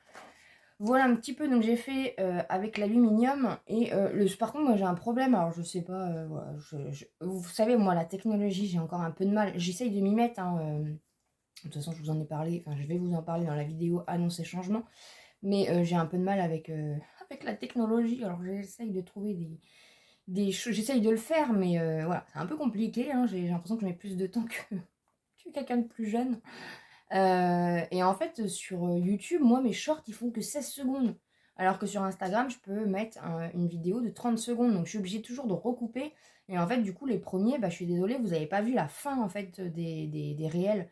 Voilà un petit peu, donc j'ai fait avec l'aluminium et par contre, moi j'ai un problème, alors je sais pas, voilà, vous savez, moi la technologie, j'ai encore un peu de mal. J'essaye de m'y mettre, hein, de toute façon, je vous en ai parlé, enfin je vais vous en parler dans la vidéo annoncer changement, mais j'ai un peu de mal avec, avec la technologie. Alors j'essaye de trouver des choses, j'essaye de le faire, mais voilà, c'est un peu compliqué, hein. J'ai l'impression que je mets plus de temps que quelqu'un de plus jeune. Et en fait, sur YouTube, moi, mes shorts, ils font que 16 secondes. Alors que sur Instagram, je peux mettre une vidéo de 30 secondes. Donc, je suis obligée toujours de recouper. Et en fait, du coup, les premiers, bah, je suis désolée, vous n'avez pas vu la fin, en fait, des réels.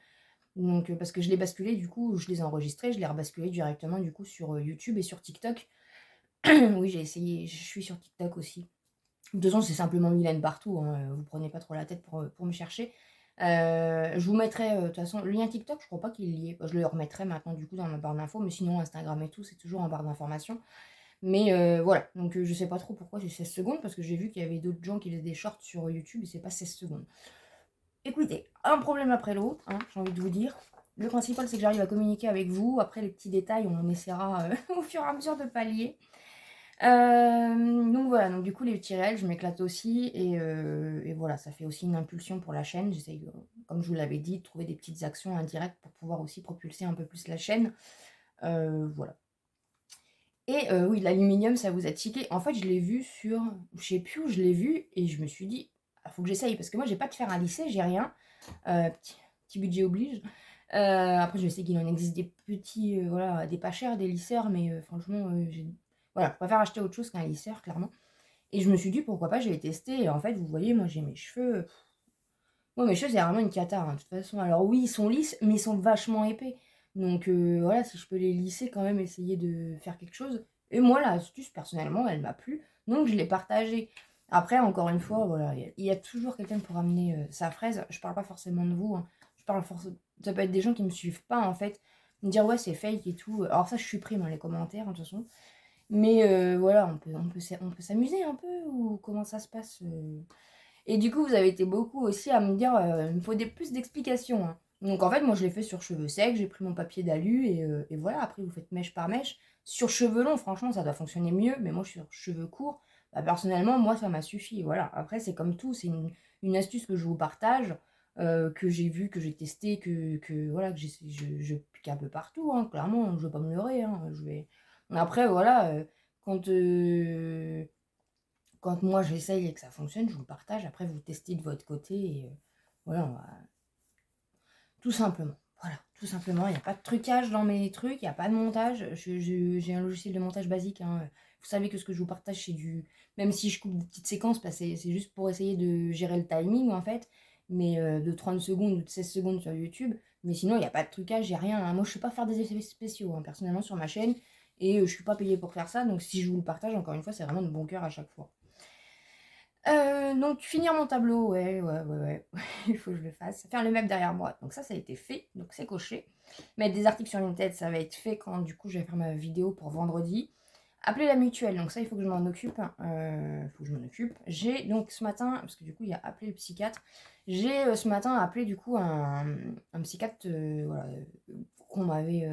Donc, parce que je les basculais, du coup, je les ai enregistrés, je les rebasculais directement, du coup, sur YouTube et sur TikTok. Oui, j'ai essayé, je suis sur TikTok aussi. De toute façon, c'est simplement Mylène partout, hein, vous prenez pas trop la tête pour me chercher. Je vous mettrai, de toute façon, le lien TikTok, je crois pas qu'il y est. Bah, je le remettrai maintenant du coup dans ma barre d'infos, mais sinon Instagram et tout, c'est toujours en barre d'informations. Mais voilà, donc je sais pas trop pourquoi c'est 16 secondes, parce que j'ai vu qu'il y avait d'autres gens qui faisaient des shorts sur YouTube et c'est pas 16 secondes. Écoutez, un problème après l'autre, hein, j'ai envie de vous dire. Le principal, c'est que j'arrive à communiquer avec vous. Après, les petits détails, on essaiera au fur et à mesure de pallier. Donc voilà, donc du coup les petits réels, je m'éclate aussi et voilà, ça fait aussi une impulsion pour la chaîne. J'essaye, comme je vous l'avais dit, de trouver des petites actions indirectes pour pouvoir aussi propulser un peu plus la chaîne. Voilà. Et oui, l'aluminium, ça vous a tiqué. En fait, je l'ai vu sur, je sais plus où je l'ai vu et je me suis dit: «Ah, faut que j'essaye» parce que moi j'ai pas de fer à lisser, j'ai rien. Petit budget oblige. Après je sais qu'il en existe des petits, voilà, des pas chers, des lisseurs, mais franchement, voilà, je préfère acheter autre chose qu'un lisseur, clairement. Et je me suis dit: «Pourquoi pas, je vais tester» et en fait, vous voyez, moi, j'ai mes cheveux, moi, mes cheveux, c'est vraiment une cata, hein, de toute façon. Alors oui, ils sont lisses, mais ils sont vachement épais. Donc voilà, si je peux les lisser, quand même, essayer de faire quelque chose. Et moi, l'astuce, personnellement, elle m'a plu, donc je l'ai partagée. Après, encore une fois, voilà, il y a toujours quelqu'un pour amener sa fraise. Je parle pas forcément de vous, hein. Je parle ça peut être des gens qui me suivent pas, en fait. Me dire: «Ouais, c'est fake et tout». Alors ça, je supprime, hein, les commentaires, hein, de toute façon. Mais voilà, on peut s'amuser un peu ou comment ça se passe, Et du coup, vous avez été beaucoup aussi à me dire, il me faut plus d'explications, hein. Donc en fait, moi, je l'ai fait sur cheveux secs, j'ai pris mon papier d'alu et voilà. Après, vous faites mèche par mèche. Sur cheveux longs, franchement, ça doit fonctionner mieux, mais moi, sur cheveux courts, bah, personnellement, moi, ça m'a suffi, voilà. Après, c'est comme tout, c'est une astuce que je vous partage, que j'ai vue, que j'ai testée, que voilà, que je pique un peu partout, hein, clairement, je ne vais pas me leurrer, hein, Après, voilà, quand moi j'essaye et que ça fonctionne, je vous le partage. Après, vous testez de votre côté et voilà, tout simplement. Voilà, tout simplement. Il n'y a pas de trucage dans mes trucs, il n'y a pas de montage. J'ai un logiciel de montage basique, hein. Vous savez que ce que je vous partage, c'est du. Même si je coupe des petites séquences, parce que c'est juste pour essayer de gérer le timing en fait, mais de 30 secondes ou de 16 secondes sur YouTube. Mais sinon, il n'y a pas de trucage, il n'y a rien, hein. Moi, je ne sais pas faire des effets spéciaux, hein, personnellement, sur ma chaîne. Et je ne suis pas payée pour faire ça. Donc, si je vous le partage, encore une fois, c'est vraiment de bon cœur à chaque fois. Donc finir mon tableau, ouais, il faut que je le fasse. Faire le meuble derrière moi, donc ça a été fait, donc c'est coché. Mettre des articles sur Vinted, ça va être fait quand du coup je vais faire ma vidéo pour vendredi. Appeler la mutuelle, donc ça il faut que je m'en occupe. Faut que je m'en occupe. J'ai donc ce matin, parce que du coup il y a appelé le psychiatre, j'ai ce matin appelé du coup un psychiatre voilà, qu'on m'avait,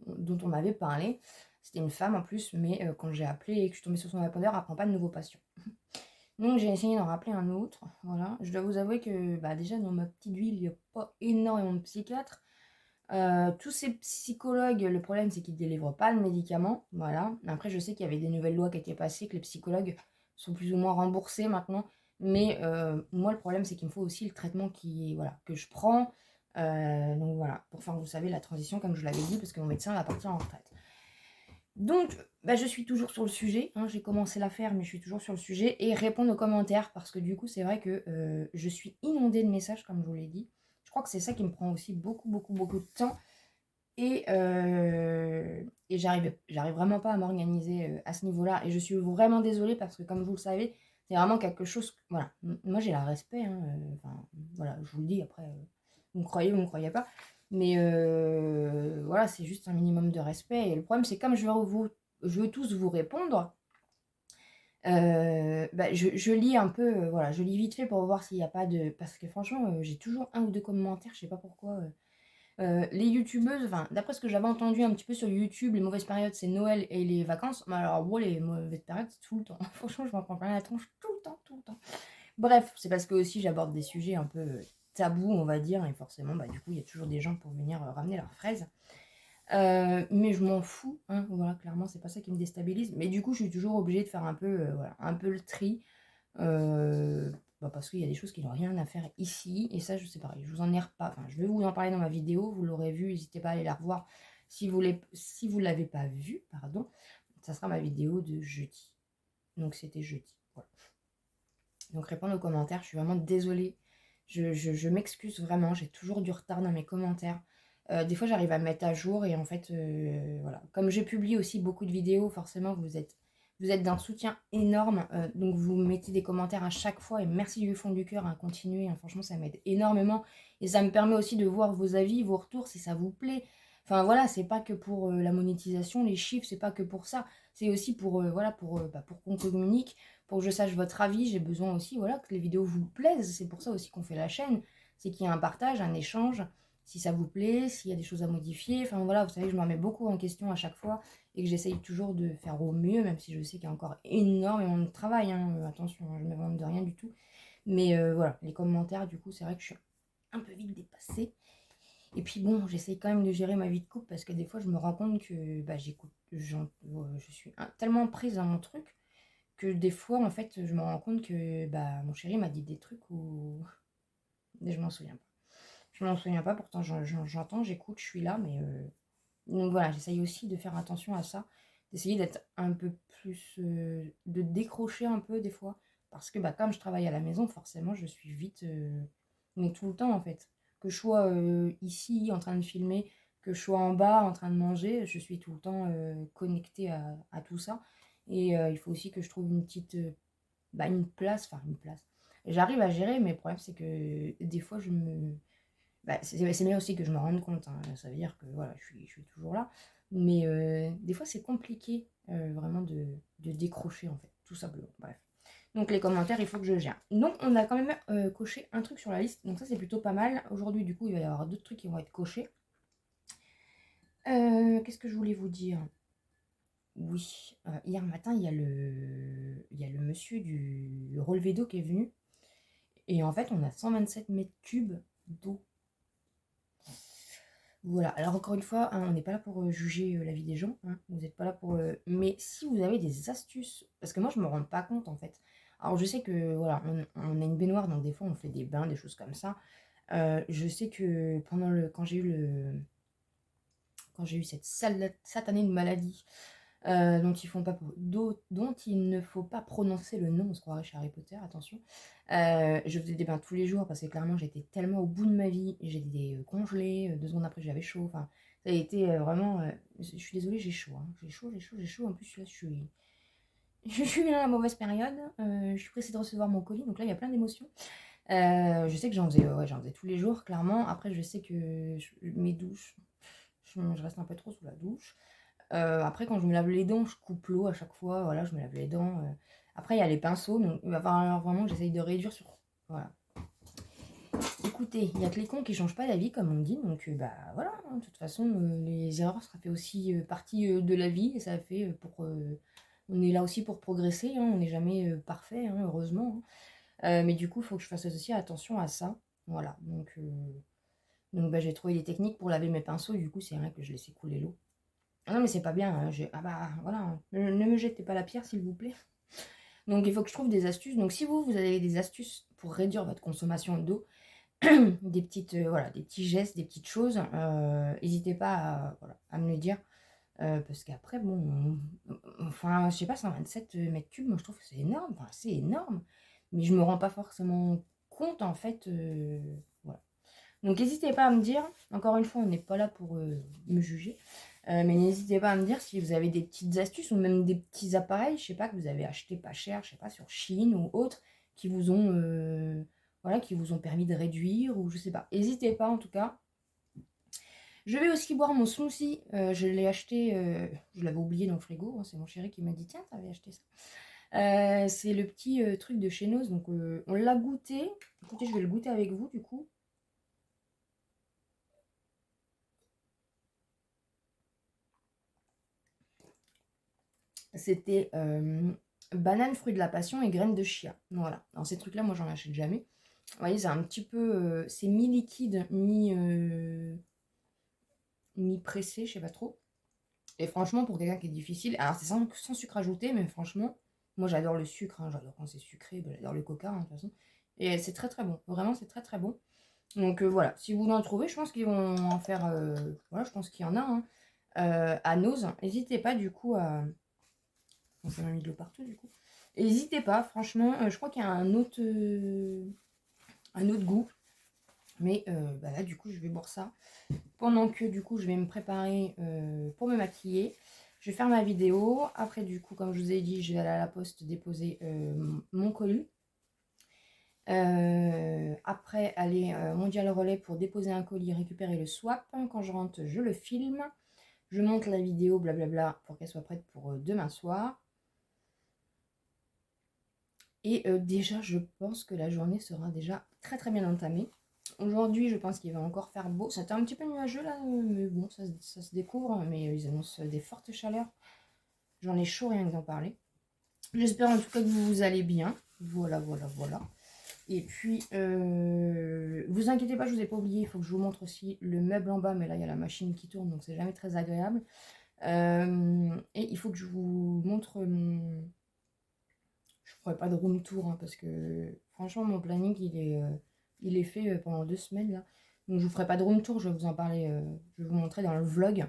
dont on m'avait parlé. C'était une femme en plus, mais quand j'ai appelé et que je suis tombée sur son répondeur, elle prend pas de nouveaux patients. Donc j'ai essayé d'en rappeler un autre, voilà. Je dois vous avouer que bah, déjà dans ma petite ville, il n'y a pas énormément de psychiatres. Tous ces psychologues, le problème c'est qu'ils ne délivrent pas le médicament, voilà. Après je sais qu'il y avait des nouvelles lois qui étaient passées, que les psychologues sont plus ou moins remboursés maintenant. Mais moi le problème c'est qu'il me faut aussi le traitement voilà, que je prends. Donc voilà, pour faire, vous savez, la transition comme je l'avais dit, parce que mon médecin va partir en retraite. Donc, bah, je suis toujours sur le sujet, hein, j'ai commencé l'affaire, mais je suis toujours sur le sujet, et répondre aux commentaires, parce que du coup, c'est vrai que je suis inondée de messages, comme je vous l'ai dit. Je crois que c'est ça qui me prend aussi beaucoup, beaucoup, beaucoup de temps, et j'arrive vraiment pas à m'organiser à ce niveau-là, et je suis vraiment désolée, parce que comme vous le savez, c'est vraiment quelque chose, voilà, moi j'ai la respect, hein, enfin, voilà, je vous le dis, après, vous me croyez ou vous me croyez pas, mais voilà, c'est juste un minimum de respect. Et le problème, c'est comme je veux tous vous répondre, bah, je lis un peu, voilà, je lis vite fait pour voir s'il n'y a pas de. Parce que franchement, j'ai toujours un ou deux commentaires, je sais pas pourquoi. Les youtubeuses, enfin, d'après ce que j'avais entendu un petit peu sur YouTube, les mauvaises périodes, c'est Noël et les vacances. Mais alors, bon, les mauvaises périodes, c'est tout le temps. Franchement, je m'en prends plein la tronche tout le temps, tout le temps. Bref, c'est parce que aussi j'aborde des sujets un peu tabous, on va dire, et forcément, bah, du coup, il y a toujours des gens pour venir ramener leurs fraises. Mais je m'en fous, hein, voilà, clairement, c'est pas ça qui me déstabilise. Mais du coup, je suis toujours obligée de faire un peu, voilà, un peu le tri. Bah, parce qu'il y a des choses qui n'ont rien à faire ici. Et ça, je sais pareil, je vous en ai pas. Enfin, je vais vous en parler dans ma vidéo. Vous l'aurez vu, n'hésitez pas à aller la revoir. Si vous ne l'avez pas vue, pardon, ça sera ma vidéo de jeudi. Donc c'était jeudi. Voilà. Donc répondre aux commentaires, je suis vraiment désolée. Je m'excuse vraiment, j'ai toujours du retard dans mes commentaires. Des fois, j'arrive à me mettre à jour et en fait, voilà. Comme je publie aussi beaucoup de vidéos, forcément, vous êtes d'un soutien énorme. Donc, vous mettez des commentaires à chaque fois et merci du fond du cœur à continuer. Hein, franchement, ça m'aide énormément et ça me permet aussi de voir vos avis, vos retours si ça vous plaît. Enfin, voilà, c'est pas que pour la monétisation, les chiffres, c'est pas que pour ça. C'est aussi pour, voilà, pour qu'on communique, pour que je sache votre avis. J'ai besoin aussi, voilà, que les vidéos vous plaisent. C'est pour ça aussi qu'on fait la chaîne. C'est qu'il y a un partage, un échange si ça vous plaît, s'il y a des choses à modifier. Enfin voilà, vous savez que je me remets beaucoup en question à chaque fois et que j'essaye toujours de faire au mieux, même si je sais qu'il y a encore énormément de travail. Hein. Attention, je ne me vante de rien du tout. Mais voilà, les commentaires, du coup, c'est vrai que je suis un peu vite dépassée. Et puis bon, j'essaye quand même de gérer ma vie de couple parce que des fois, je me rends compte que bah, je suis tellement prise dans mon truc que des fois, en fait, je me rends compte que bah, mon chéri m'a dit des trucs où je m'en souviens pas. Je m'en souviens pas, pourtant j'entends, j'écoute, je suis là, mais donc voilà, j'essaye aussi de faire attention à ça, d'essayer d'être un peu plus, de décrocher un peu des fois, parce que bah, comme je travaille à la maison, forcément, je suis vite, mais tout le temps en fait. Que je sois ici en train de filmer, que je sois en bas en train de manger, je suis tout le temps connectée à tout ça. Et il faut aussi que je trouve une petite, bah, une place, enfin une place. J'arrive à gérer, mais le problème c'est que des fois je me bah, c'est bien aussi que je me rende compte, hein. Ça veut dire que voilà, je suis toujours là. Mais des fois, c'est compliqué vraiment de décrocher, en fait, tout simplement. Bref. Donc, les commentaires, il faut que je gère. Donc, on a quand même coché un truc sur la liste. Donc, ça, c'est plutôt pas mal. Aujourd'hui, du coup, il va y avoir d'autres trucs qui vont être cochés. Qu'est-ce que je voulais vous dire? Oui, hier matin, il y a le monsieur du relevé d'eau qui est venu. Et en fait, on a 127 mètres cubes d'eau. Voilà, alors encore une fois, hein, on n'est pas là pour juger la vie des gens, hein, vous n'êtes pas là pour... Mais si vous avez des astuces, parce que moi je me rends pas compte en fait. Alors je sais que voilà, on a une baignoire, donc des fois on fait des bains, des choses comme ça. Je sais que quand j'ai eu cette satanée de maladie, dont il ne faut pas prononcer le nom, on se croirait chez Harry Potter, attention. Je faisais des bains tous les jours parce que clairement j'étais tellement au bout de ma vie, j'étais congelée, 2 secondes après j'avais chaud, enfin ça a été vraiment... je suis désolée, j'ai chaud, hein. J'ai chaud, en plus là je suis dans la mauvaise période, je suis pressée de recevoir mon colis, donc là il y a plein d'émotions. Je sais que j'en faisais tous les jours, clairement. Après je sais que mes douches, je reste un peu trop sous la douche. Après, quand je me lave les dents, je coupe l'eau à chaque fois. Voilà, je me lave les dents. Après, il y a les pinceaux. Donc, il va falloir vraiment que j'essaye de réduire sur. Voilà. Écoutez, il y a que les cons qui changent pas la vie, comme on dit. Donc, bah voilà. Hein, de toute façon, les erreurs, ça fait aussi partie de la vie. Et ça fait pour. On est là aussi pour progresser. Hein, on n'est jamais parfait, hein, heureusement. Hein. Mais du coup, il faut que je fasse aussi attention à ça. Voilà. Donc bah, j'ai trouvé des techniques pour laver mes pinceaux. Du coup, c'est vrai que je laissais couler l'eau. Ah non, mais c'est pas bien. Hein. Ah bah voilà, hein. Ne me jetez pas la pierre, s'il vous plaît. Donc il faut que je trouve des astuces. Donc si vous avez des astuces pour réduire votre consommation d'eau, des petites, voilà, des petits gestes, des petites choses, n'hésitez pas voilà, à me le dire. Parce qu'après, bon, enfin, je sais pas, 127 mètres cubes, moi je trouve que c'est énorme. Enfin, c'est énorme. Mais je me rends pas forcément compte, en fait. Voilà. Donc n'hésitez pas à me dire. Encore une fois, on n'est pas là pour me juger. Mais n'hésitez pas à me dire si vous avez des petites astuces ou même des petits appareils, je sais pas, que vous avez acheté pas cher, je sais pas, sur Chine ou autre, qui vous ont, voilà, qui vous ont permis de réduire ou je sais pas. N'hésitez pas en tout cas. Je vais aussi boire mon smoothie. Je l'ai acheté, je l'avais oublié dans le frigo. Hein, c'est mon chéri qui m'a dit tiens, t'avais acheté ça. C'est le petit truc de chez Noz. Donc on l'a goûté. Écoutez, je vais le goûter avec vous du coup. C'était banane, fruit de la passion et graines de chia. Voilà. Alors ces trucs-là, moi, j'en achète jamais. Vous voyez, c'est un petit peu... c'est mi-liquide, mi-pressé, je sais pas trop. Et franchement, pour quelqu'un qui est difficile... Alors, c'est sans sucre ajouté, mais franchement, moi, j'adore le sucre. Hein, j'adore quand c'est sucré. Ben, j'adore le coca, hein, de toute façon. Et c'est très, très bon. Vraiment, c'est très, très bon. Donc, voilà. Si vous en trouvez, je pense qu'ils vont en faire... voilà, je pense qu'il y en a, hein. À Nose. N'hésitez pas, du coup, à... On s'est mis de l'eau partout, du coup. N'hésitez pas, franchement. Je crois qu'il y a un autre goût. Mais bah là, du coup, je vais boire ça. Pendant que, du coup, je vais me préparer pour me maquiller. Je vais faire ma vidéo. Après, du coup, comme je vous ai dit, je vais aller à la poste déposer mon colis. Après, aller Mondial Relais pour déposer un colis, récupérer le swap. Quand je rentre, je le filme. Je monte la vidéo, blablabla, pour qu'elle soit prête pour demain soir. Et déjà, je pense que la journée sera déjà très très bien entamée. Aujourd'hui, je pense qu'il va encore faire beau. C'était un petit peu nuageux là, mais bon, ça se découvre. Mais ils annoncent des fortes chaleurs. J'en ai chaud rien que d'en parler. J'espère en tout cas que vous allez bien. Voilà, voilà, voilà. Et puis, vous inquiétez pas, je vous ai pas oublié. Il faut que je vous montre aussi le meuble en bas. Mais là, il y a la machine qui tourne, donc c'est jamais très agréable. Et il faut que je vous montre... je ferai pas de room tour, hein, parce que franchement, mon planning, il est fait pendant 2 semaines, là. Donc, je vous ferai pas de room tour, je vais vous en parler, je vais vous montrer dans le vlog.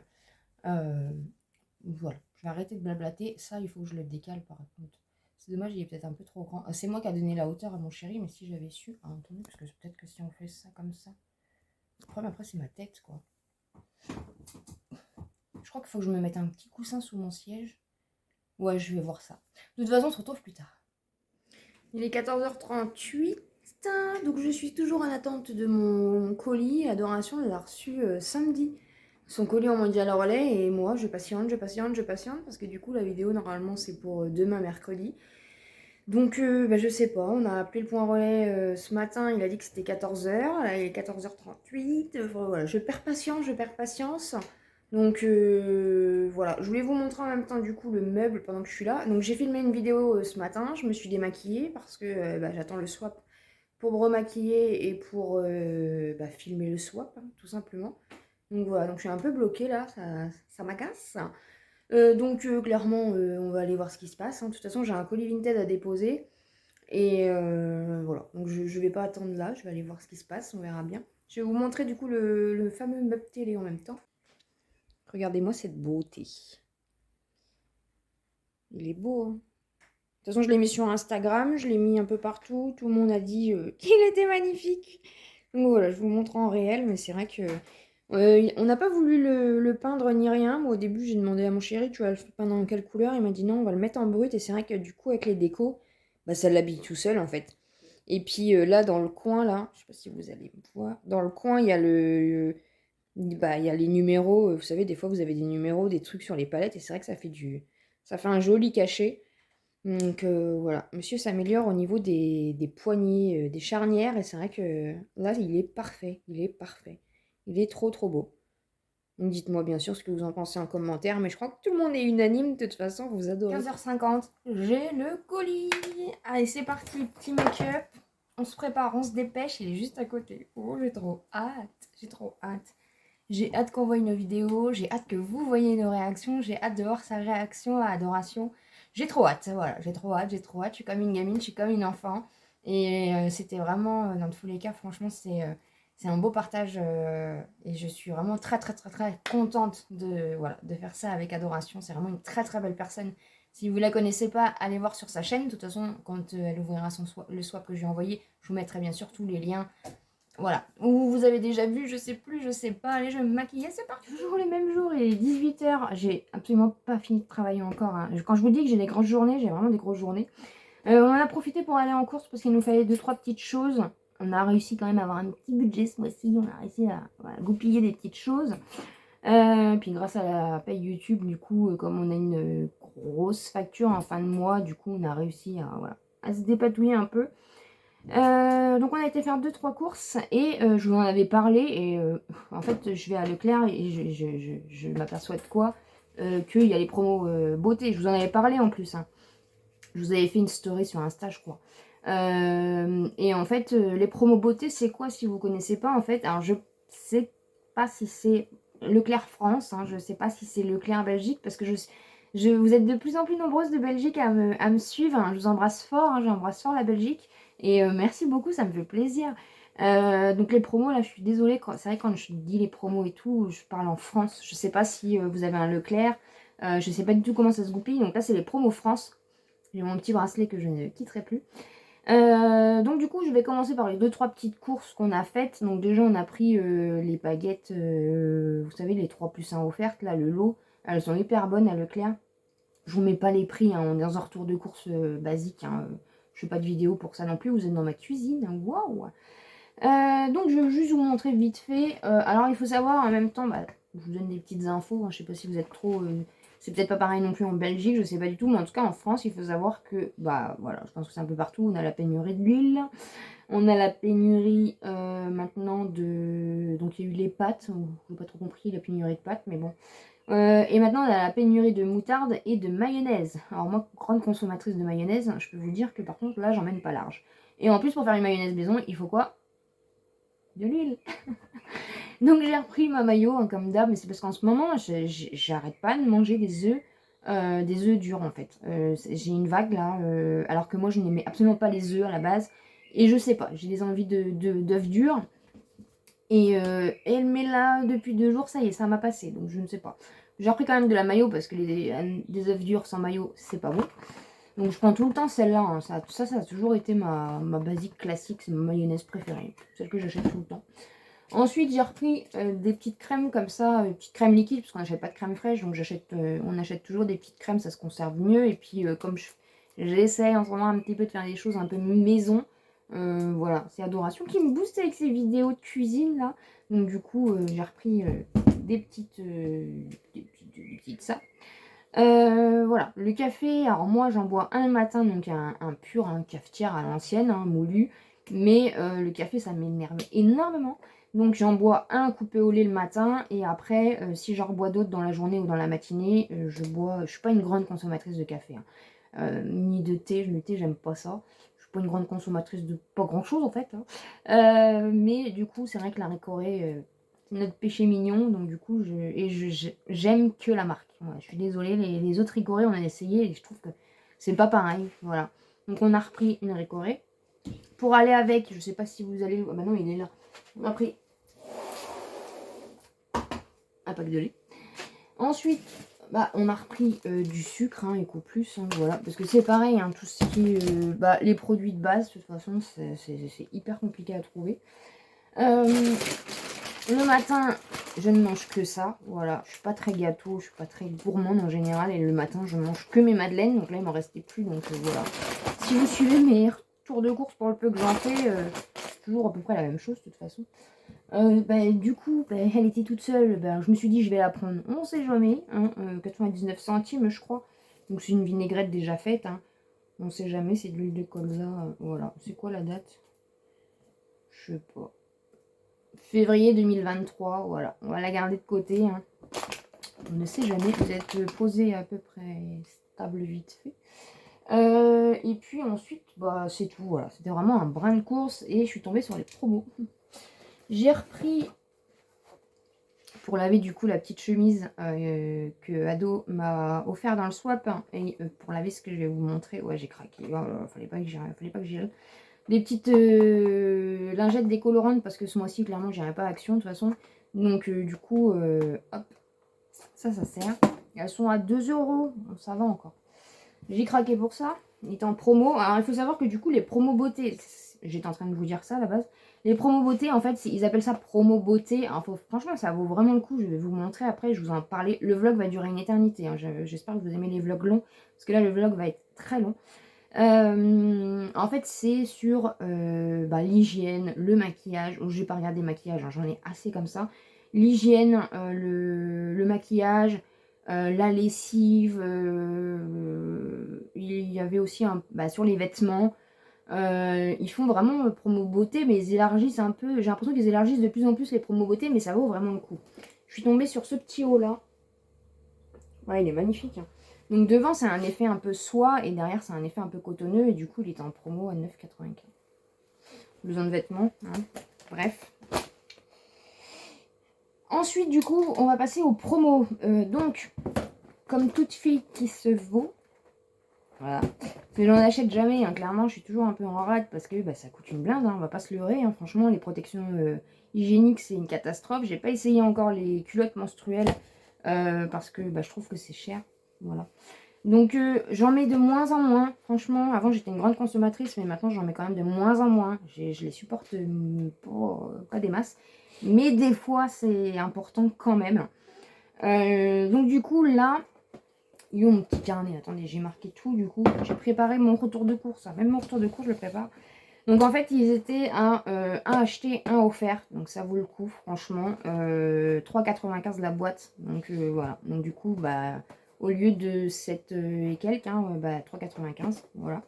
Voilà, je vais arrêter de blablater. Ça, il faut que je le décale, par contre. C'est dommage, il est peut-être un peu trop grand. C'est moi qui a donné la hauteur à mon chéri, mais si j'avais su... Ah, attendez, parce que peut-être que si on fait ça comme ça... Le problème, après, c'est ma tête, quoi. Je crois qu'il faut que je me mette un petit coussin sous mon siège. Ouais, je vais voir ça. De toute façon, on se retrouve plus tard. Il est 14h38, donc je suis toujours en attente de mon colis. Adoration, elle l'a reçu samedi. Son colis en Mondial Relais, et moi je patiente, parce que du coup la vidéo normalement c'est pour demain mercredi. Donc bah, je sais pas, on a appelé le point relais ce matin, il a dit que c'était 14h, là il est 14h38, voilà, je perds patience. Donc voilà, je voulais vous montrer en même temps du coup le meuble pendant que je suis là. Donc j'ai filmé une vidéo ce matin, je me suis démaquillée parce que bah, j'attends le swap pour me remaquiller et pour bah, filmer le swap, hein, tout simplement. Donc voilà, donc je suis un peu bloquée là, ça m'agace. Donc clairement, on va aller voir ce qui se passe, hein. De toute façon, j'ai un colis Vinted à déposer. Et voilà, donc je vais pas attendre là, je vais aller voir ce qui se passe, on verra bien. Je vais vous montrer du coup le fameux meuble télé en même temps. Regardez-moi cette beauté. Il est beau, hein. De toute façon, je l'ai mis sur Instagram, je l'ai mis un peu partout. Tout le monde a dit qu'il était magnifique. Donc voilà, je vous montre en réel, mais c'est vrai que... on n'a pas voulu le peindre ni rien. Moi, au début, j'ai demandé à mon chéri, tu vas le peindre en quelle couleur? Il m'a dit non, on va le mettre en brut. Et c'est vrai que du coup, avec les décos, bah, ça l'habille tout seul, en fait. Et puis là, dans le coin, là, je sais pas si vous allez me voir, dans le coin, il y a bah, il y a les numéros. Vous savez, des fois, vous avez des numéros, des trucs sur les palettes. Et c'est vrai que ça fait un joli cachet. Donc voilà, monsieur s'améliore au niveau des poignées, des charnières, et c'est vrai que là, il est parfait, il est parfait. Il est trop trop beau. Donc dites-moi bien sûr ce que vous en pensez en commentaire, mais je crois que tout le monde est unanime, de toute façon, vous adorez. 15h50, j'ai le colis. Allez, c'est parti, petit make-up. On se prépare, on se dépêche, il est juste à côté. Oh, j'ai trop hâte, j'ai trop hâte. J'ai hâte qu'on voie une vidéo, j'ai hâte que vous voyez nos réactions, j'ai hâte de voir sa réaction à Adoration. J'ai trop hâte, voilà, j'ai trop hâte. Je suis comme une gamine, je suis comme une enfant. Et c'était vraiment, dans tous les cas, franchement, c'est un beau partage. Et je suis vraiment très, très, très, très contente voilà, de faire ça avec Adoration. C'est vraiment une très, très belle personne. Si vous ne la connaissez pas, allez voir sur sa chaîne. De toute façon, quand elle ouvrira le swap que je lui ai envoyé, je vous mettrai bien sûr tous les liens. Voilà. Ou vous avez déjà vu, je sais plus, je sais pas. Allez, je vais me maquiller. C'est parti. Toujours les mêmes jours. Il est 18h. J'ai absolument pas fini de travailler encore, hein. Quand je vous dis que j'ai des grosses journées, j'ai vraiment des grosses journées. On en a profité pour aller en course parce qu'il nous fallait 2-3 petites choses. On a réussi quand même à avoir un petit budget ce mois-ci. On a réussi à voilà, goupiller des petites choses. Puis grâce à la paye YouTube, du coup, comme on a une grosse facture en fin de mois, du coup, on a réussi à, voilà, à se dépatouiller un peu. Donc on a été faire 2-3 courses et je vous en avais parlé et en fait je vais à Leclerc et je m'aperçois de quoi qu'il y a les promos beauté. Je vous en avais parlé en plus. Hein. Je vous avais fait une story sur Insta, je crois. Et en fait, les promos beauté, c'est quoi si vous connaissez pas en fait? Alors je sais pas si c'est Leclerc France, hein, je sais pas si c'est Leclerc Belgique, parce que vous êtes de plus en plus nombreuses de Belgique à me suivre. Hein. Je vous embrasse fort, hein, j'embrasse fort la Belgique. Et merci beaucoup, ça me fait plaisir. Donc les promos, là, je suis désolée. C'est vrai, quand je dis les promos et tout, je parle en France. Je sais pas si vous avez un Leclerc. Je sais pas du tout comment ça se goupille. Donc là, c'est les promos France. J'ai mon petit bracelet que je ne quitterai plus. Donc du coup, je vais commencer par les 2-3 petites courses qu'on a faites. Donc déjà, on a pris les baguettes, vous savez, les 3+1 offertes, là, le lot. Elles sont hyper bonnes à Leclerc. Je vous mets pas les prix, hein, on est dans un retour de course basique. Hein. Je fais pas de vidéo pour ça non plus, vous êtes dans ma cuisine. Hein. Waouh. Donc je vais juste vous montrer vite fait. Alors il faut savoir en même temps, bah, je vous donne des petites infos. Hein, je sais pas si vous êtes trop... c'est peut-être pas pareil non plus en Belgique, je sais pas du tout. Mais en tout cas en France, il faut savoir que, bah voilà, je pense que c'est un peu partout. On a la pénurie de l'huile. On a la pénurie maintenant de... Donc il y a eu les pâtes. Je n'ai pas trop compris la pénurie de pâtes, mais bon. Et maintenant, on a la pénurie de moutarde et de mayonnaise. Alors moi, grande consommatrice de mayonnaise, je peux vous dire que par contre, là, j'en mène pas large. Et en plus, pour faire une mayonnaise maison, il faut quoi? De l'huile. Donc j'ai repris ma mayo, hein, comme d'hab, mais c'est parce qu'en ce moment, j'arrête pas de manger des œufs durs, en fait. J'ai une vague, là, alors que moi, je n'aimais absolument pas les œufs à la base. Et je sais pas, j'ai des envies d'œufs durs. Et elle met là depuis 2 jours, ça y est, ça m'a passé, donc je ne sais pas. J'ai repris quand même de la mayo parce que des œufs durs sans mayo, c'est pas bon. Donc je prends tout le temps celle-là. Hein. Ça a toujours été ma basique classique, c'est ma mayonnaise préférée, celle que j'achète tout le temps. Ensuite, j'ai repris des petites crèmes comme ça, petites crèmes liquides, parce qu'on n'achète pas de crème fraîche, donc on achète toujours des petites crèmes, ça se conserve mieux. Et puis comme j'essaie en ce moment un petit peu de faire des choses un peu maison. Voilà, c'est Adoration qui me booste avec ses vidéos de cuisine là. Donc du coup, j'ai repris des petites ça. Voilà, le café, alors moi j'en bois un le matin, donc un pur, un cafetière à l'ancienne, hein, moulu. Mais le café, ça m'énerve énormément. Donc j'en bois un coupé au lait le matin. Et après, si j'en bois d'autres dans la journée ou dans la matinée, je suis pas une grande consommatrice de café. Hein. Ni de thé, le thé, j'aime pas ça. Je suis pas une grande consommatrice de pas grand chose en fait. Hein. Mais du coup, c'est vrai que la Ricoré, c'est notre péché mignon. Donc du coup, j'aime que la marque. Voilà, je suis désolée, les autres Ricoré, on a essayé et je trouve que c'est pas pareil. Voilà. Donc on a repris une Ricoré. Pour aller avec, je sais pas si vous allez... Ah bah non, il est là. On a pris un pack de lait. Ensuite, bah, on a repris du sucre, hein, Eco Plus, hein, voilà. Parce que c'est pareil, hein, tout ce qui est... les produits de base, de toute façon, c'est hyper compliqué à trouver. Le matin, je ne mange que ça, voilà. Je suis pas très gâteau, je suis pas très gourmande en général. Et le matin, je mange que mes madeleines. Donc là, il m'en restait plus, donc voilà. Si vous suivez mes tours de course pour le peu que j'en fais, c'est toujours à peu près la même chose, de toute façon. Du coup, elle était toute seule. Je me suis dit, je vais la prendre. On sait jamais. Hein, 99 centimes, je crois. Donc, c'est une vinaigrette déjà faite. Hein. On sait jamais. C'est de l'huile de colza. Voilà. C'est quoi la date? Je sais pas. Février 2023. Voilà. On va la garder de côté. Hein. On ne sait jamais. Vous êtes posé à peu près stable vite fait. Et puis ensuite, c'est tout. Voilà. C'était vraiment un brin de course. Et je suis tombée sur les promos. J'ai repris, pour laver du coup la petite chemise que Ado m'a offert dans le swap. Hein, et pour laver ce que je vais vous montrer, ouais j'ai craqué, fallait pas que j'y aille. Des petites lingettes décolorantes parce que ce mois-ci clairement j'irai pas à Action de toute façon. Donc du coup, hop, ça sert. Elles sont à 2 €, ça va encore. J'ai craqué pour ça, il est en promo. Alors il faut savoir que du coup les promos beauté, j'étais en train de vous dire ça à la base. Les promos beauté, en fait, ils appellent ça promo beauté. Alors, franchement, ça vaut vraiment le coup. Je vais vous montrer après, je vous en parler. Le vlog va durer une éternité. Hein. J'espère que vous aimez les vlogs longs. Parce que là, le vlog va être très long. En fait, c'est sur l'hygiène, le maquillage. Je vais pas regarder le maquillage, hein. J'en ai assez comme ça. L'hygiène, le maquillage, la lessive. Il y avait aussi sur les vêtements. Ils font vraiment promo beauté, mais ils élargissent un peu. J'ai l'impression qu'ils élargissent de plus en plus les promos beauté, mais ça vaut vraiment le coup. Je suis tombée sur ce petit haut là. Ouais, il est magnifique. Hein. Donc devant, c'est un effet un peu soie et derrière, c'est un effet un peu cotonneux. Et du coup, il est en promo à 9,95. Besoin de vêtements. Hein. Bref. Ensuite, du coup, on va passer aux promos. Donc, comme toute fille qui se vaut, voilà. Mais j'en achète jamais, hein. Clairement, je suis toujours un peu en rade parce que bah, ça coûte une blinde, hein. On va pas se leurrer. Hein. Franchement, les protections hygiéniques, c'est une catastrophe. J'ai pas essayé encore les culottes menstruelles parce que bah, je trouve que c'est cher. Voilà. Donc, j'en mets de moins en moins. Franchement, avant, j'étais une grande consommatrice, mais maintenant, j'en mets quand même de moins en moins. Je les supporte pas des masses. Mais des fois, c'est important quand même. Donc, du coup, là, il y a mon petit carnet. Attendez, j'ai marqué tout, du coup. J'ai préparé mon retour de course. Même mon retour de course, je le prépare. Donc, en fait, ils étaient à un acheté, un offert. Donc, ça vaut le coup, franchement. 3,95 la boîte. Donc, voilà. Donc, du coup, bah, au lieu de 7 et quelques, hein, bah, 3,95. Voilà.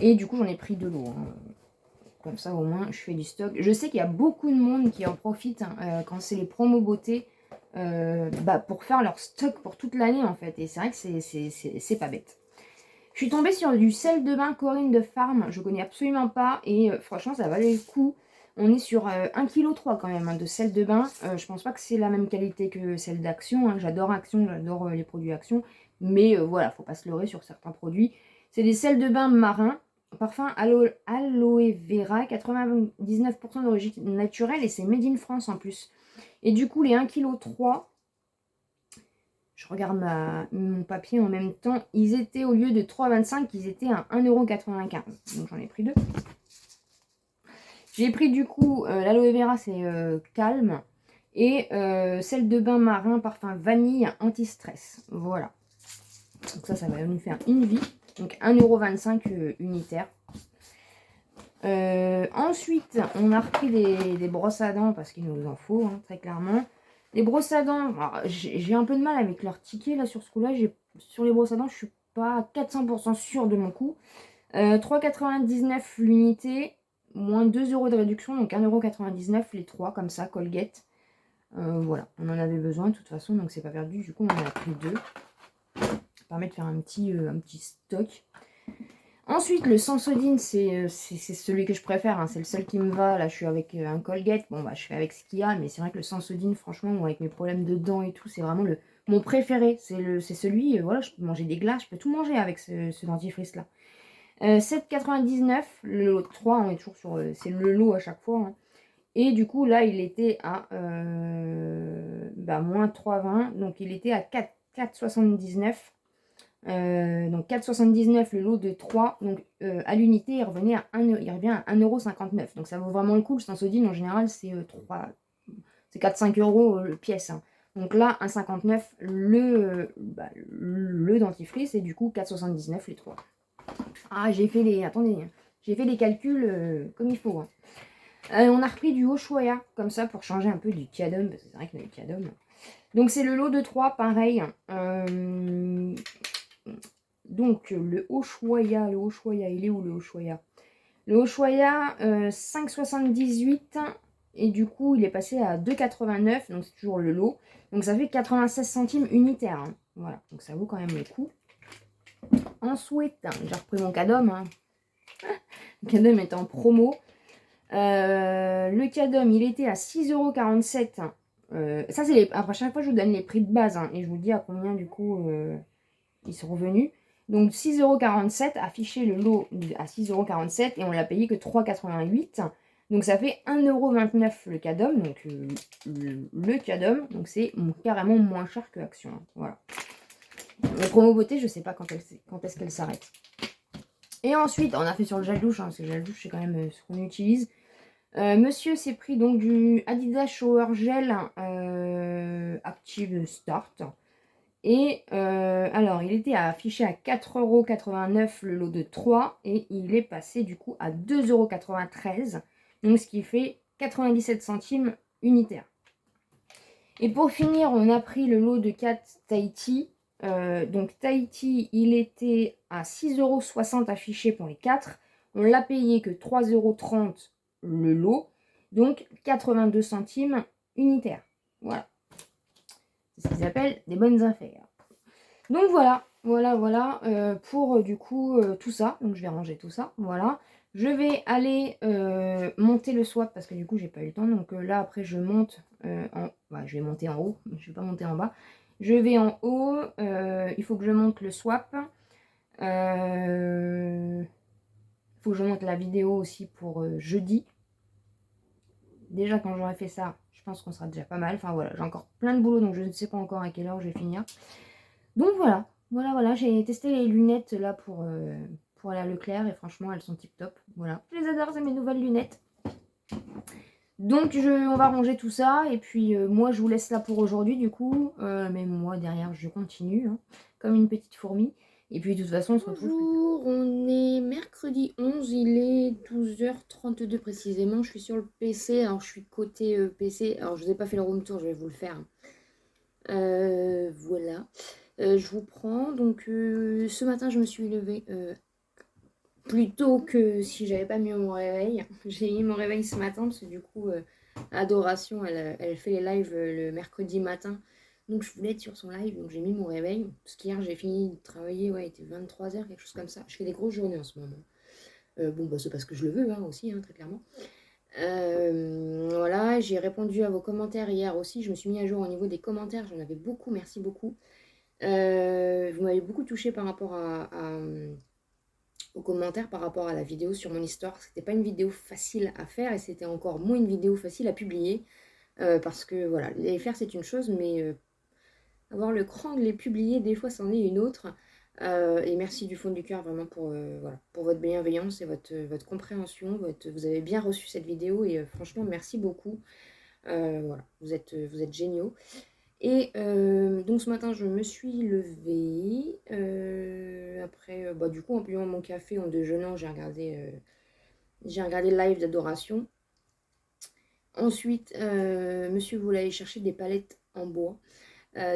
Et du coup, j'en ai pris de l'eau. Hein. Comme ça, au moins, je fais du stock. Je sais qu'il y a beaucoup de monde qui en profite hein, quand c'est les promos beauté bah, pour faire leur stock pour toute l'année, en fait. Et c'est vrai que c'est pas bête. Je suis tombée sur du sel de bain Corinne de Farm. Je connais absolument pas. Et franchement, ça valait le coup. On est sur 1,3 kg quand même hein, de sel de bain. Je pense pas que c'est la même qualité que celle d'Action. Hein. J'adore Action, j'adore les produits Action. Mais voilà, faut pas se leurrer sur certains produits. C'est des sels de bain marins. Parfum aloe vera, 99% d'origine naturelle et c'est made in France en plus. Et du coup, les 1,3 kg, je regarde mon papier en même temps, ils étaient au lieu de 3,25, ils étaient à 1,95 €. Donc j'en ai pris deux. J'ai pris du coup l'aloe vera, c'est calme. Et celle de bain marin, parfum vanille anti-stress. Voilà. Donc ça va nous faire une vie. Donc 1,25 € unitaire. Ensuite, on a repris des brosses à dents parce qu'il nous en faut, hein, très clairement. Les brosses à dents, j'ai un peu de mal avec leur ticket là sur ce coup-là. Sur les brosses à dents, je suis pas à 400% sûre de mon coût. 3,99 l'unité, moins 2 € de réduction, donc 1,99 € les trois, comme ça, Colgate. Voilà, on en avait besoin de toute façon, donc c'est pas perdu. Du coup, on en a pris deux. Ça permet de faire un petit stock. Ensuite, le Sensodyne, c'est celui que je préfère. Hein. C'est le seul qui me va. Là, je suis avec un Colgate. Bon, bah, je fais avec ce qu'il y a. Mais c'est vrai que le Sensodyne, franchement, moi, avec mes problèmes de dents et tout, c'est vraiment mon préféré. C'est celui, voilà, je peux manger des glaces. Je peux tout manger avec ce dentifrice-là. 7,99. Le lot de 3, on est toujours sur... c'est le lot à chaque fois. Hein. Et du coup, là, il était à moins 3,20. Donc, il était à 4,79. Donc 4,79 le lot de 3. Donc à l'unité, il revient à 1,59 €. Donc ça vaut vraiment le coup. Le Sensodyne, en général, c'est 4-5 € le pièce. Hein. Donc là, 1,59 le dentifrice et du coup 4,79 les 3. Ah, j'ai fait les... Attendez, j'ai fait les calculs comme il faut. Hein. On a repris du Ushuaïa, comme ça, pour changer un peu du Kiadom, parce que c'est vrai que le Kiadom... Donc c'est le lot de 3, pareil. Donc le Ushuaïa, il est où le Ushuaïa? Le Ushuaïa, 5,78 et du coup il est passé à 2,89, donc c'est toujours le lot. Donc ça fait 96 centimes unitaire. Hein. Voilà, donc ça vaut quand même le coup. Ensuite, j'ai repris mon Cadom. Hein. Le Cadom est en promo. Le Cadom, il était à 6,47 €. Ça, c'est après chaque fois, je vous donne les prix de base hein, et je vous dis à combien du coup ils sont revenus. Donc 6,47 €, affiché le lot à 6,47 € et on l'a payé que 3,88 €. Donc ça fait 1,29 € le Cadom, donc le Cadom, donc c'est carrément moins cher que Action. Hein. Voilà. La promo beauté, je sais pas quand est-ce qu'elle s'arrête. Et ensuite, on a fait sur le gel douche, hein, parce que le gel douche c'est quand même ce qu'on utilise. Monsieur s'est pris donc du Adidas Shower Gel Active Start. Et alors, il était affiché à 4,89 € le lot de 3 et il est passé du coup à 2,93 €. Donc, ce qui fait 97 centimes unitaire. Et pour finir, on a pris le lot de 4 Tahiti. Donc, Tahiti, il était à 6,60 € affiché pour les 4. On l'a payé que 3,30 € le lot. Donc, 82 centimes unitaire. Voilà. C'est ce qu'ils appellent des bonnes affaires. Donc voilà, voilà, pour du coup tout ça. Donc je vais ranger tout ça, voilà. Je vais aller monter le swap parce que du coup j'ai pas eu le temps. Donc là après je monte bah, je vais monter en haut, je vais pas monter en bas. Je vais en haut, il faut que je monte le swap. Il faut que je monte la vidéo aussi pour jeudi. Déjà quand j'aurai fait ça, je pense qu'on sera déjà pas mal. Enfin voilà, j'ai encore plein de boulot donc je ne sais pas encore à quelle heure je vais finir. Donc voilà, voilà, j'ai testé les lunettes là pour aller à Leclerc et franchement elles sont tip top. Voilà, je les adore, c'est mes nouvelles lunettes. Donc on va ranger tout ça et puis moi je vous laisse là pour aujourd'hui du coup. Mais moi derrière je continue hein, comme une petite fourmi. Et puis de toute façon on se retrouve. Bonjour, on est mercredi 11, il est 12h32 précisément. Je suis sur le PC, alors je suis côté PC. Alors je vous ai pas fait le room tour, je vais vous le faire. Voilà. Je vous prends. Donc ce matin je me suis levée plus tôt que si j'avais pas mis mon réveil. J'ai mis mon réveil ce matin parce que du coup Adoration elle fait les lives le mercredi matin. Donc je voulais être sur son live, donc j'ai mis mon réveil. Parce qu'hier j'ai fini de travailler, ouais, il était 23h, quelque chose comme ça. Je fais des grosses journées en ce moment. Bon bah c'est parce que je le veux hein, aussi, hein, très clairement. Voilà, j'ai répondu à vos commentaires hier aussi. Je me suis mis à jour au niveau des commentaires. J'en avais beaucoup, merci beaucoup. Vous m'avez beaucoup touché par rapport aux commentaires par rapport à la vidéo sur mon histoire. C'était pas une vidéo facile à faire et c'était encore moins une vidéo facile à publier. Parce que voilà, les faire c'est une chose, mais avoir le cran de les publier, des fois c'en est une autre. Et merci du fond du cœur vraiment voilà, pour votre bienveillance et votre compréhension. Vous avez bien reçu cette vidéo et franchement merci beaucoup. Voilà, vous êtes géniaux. Et donc ce matin, je me suis levée. Après, bah, du coup, en buvant mon café, en déjeunant, j'ai regardé le live d'Adoration. Ensuite, monsieur voulait aller chercher des palettes en bois.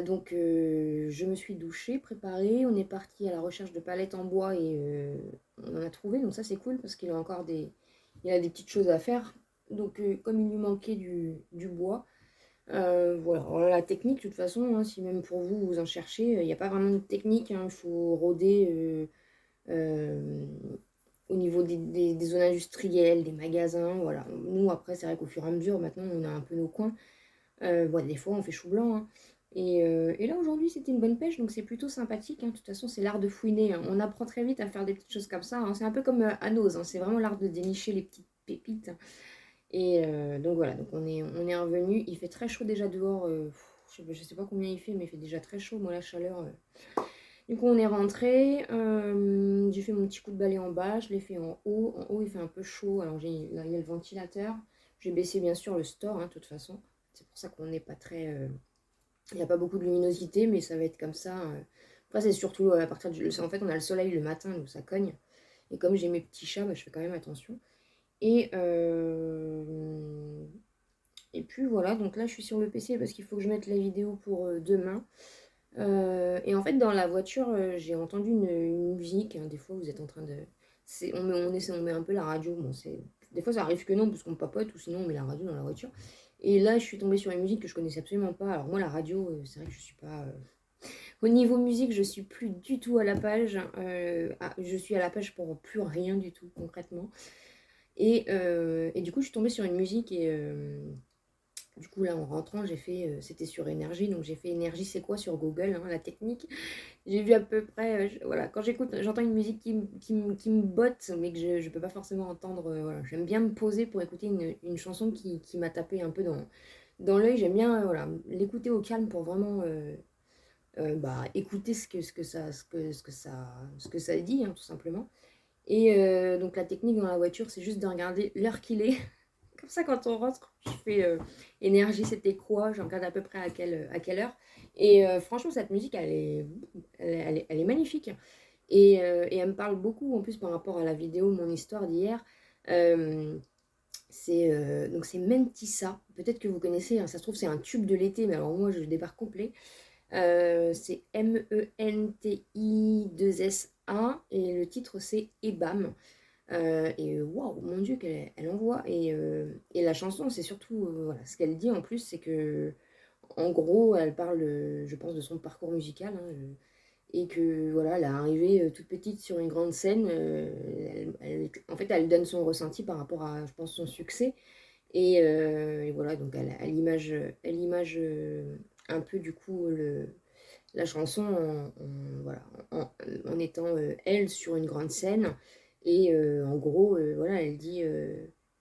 Donc, je me suis douchée, préparée. On est parti à la recherche de palettes en bois et on en a trouvé. Donc ça, c'est cool parce qu'il a encore il a des petites choses à faire. Donc, comme il lui manquait du bois, voilà, alors, la technique, de toute façon, hein, si même pour vous, vous en cherchez, il n'y a pas vraiment de technique, hein, il faut rôder au niveau des zones industrielles, des magasins, voilà. Nous, après, c'est vrai qu'au fur et à mesure, maintenant, on a un peu nos coins. Bon, des fois, on fait chou blanc, hein. Et là, aujourd'hui, c'était une bonne pêche, donc c'est plutôt sympathique, hein. De toute façon, c'est l'art de fouiner, hein. On apprend très vite à faire des petites choses comme ça, hein. C'est un peu comme Anos, hein. C'est vraiment l'art de dénicher les petites pépites. Et donc voilà, donc on est revenu. Il fait très chaud déjà dehors. Je sais pas combien il fait, mais il fait déjà très chaud. Moi, la chaleur. Du coup, on est rentré. J'ai fait mon petit coup de balai en bas. Je l'ai fait en haut. En haut, il fait un peu chaud. Alors, là, il y a le ventilateur. J'ai baissé bien sûr le store, hein, de toute façon. C'est pour ça qu'on n'est pas très. Il n'y a pas beaucoup de luminosité, mais ça va être comme ça. Après, c'est surtout à partir du. En fait, on a le soleil le matin, donc ça cogne. Et comme j'ai mes petits chats, bah, je fais quand même attention. Et, et puis voilà, donc là je suis sur le PC parce qu'il faut que je mette la vidéo pour demain. Et en fait dans la voiture j'ai entendu une musique, hein. Des fois vous êtes en train de... on met un peu la radio, bon, des fois ça arrive que non parce qu'on papote ou sinon on met la radio dans la voiture. Et là je suis tombée sur une musique que je connaissais absolument pas. Alors moi la radio c'est vrai que je suis pas... Au niveau musique je suis plus du tout à la page. Je suis à la page pour plus rien du tout concrètement. Et du coup je suis tombée sur une musique et... Du coup, là, en rentrant, j'ai fait, c'était sur énergie, donc j'ai fait énergie, c'est quoi sur Google, hein, la technique. J'ai vu à peu près, voilà, quand j'entends une musique qui me botte, mais que je ne peux pas forcément entendre, voilà, j'aime bien me poser pour écouter une chanson qui m'a tapé un peu dans l'œil. J'aime bien, voilà, l'écouter au calme pour vraiment bah, écouter ce que ça dit, hein, tout simplement. Et donc la technique dans la voiture, c'est juste de regarder l'heure qu'il est. Comme ça, quand on rentre, je fais énergie, c'était quoi? Je regarde à peu près à quelle heure. Et franchement, cette musique, elle est magnifique. Et elle me parle beaucoup, en plus, par rapport à la vidéo, mon histoire d'hier. Donc c'est Mentissa. Peut-être que vous connaissez, hein, ça se trouve, c'est un tube de l'été, mais alors moi, je débarque complet. C'est MENTI2SA et le titre, c'est EBAM. Et waouh, mon Dieu, elle envoie. Et la chanson, c'est surtout, voilà, ce qu'elle dit en plus, c'est que, en gros, elle parle, je pense, de son parcours musical, hein. Et que voilà, elle est arrivée toute petite sur une grande scène. En fait, elle donne son ressenti par rapport à, je pense, son succès. Et voilà, donc elle image un peu du coup la chanson voilà, en étant elle sur une grande scène. Et en gros, voilà, elle dit,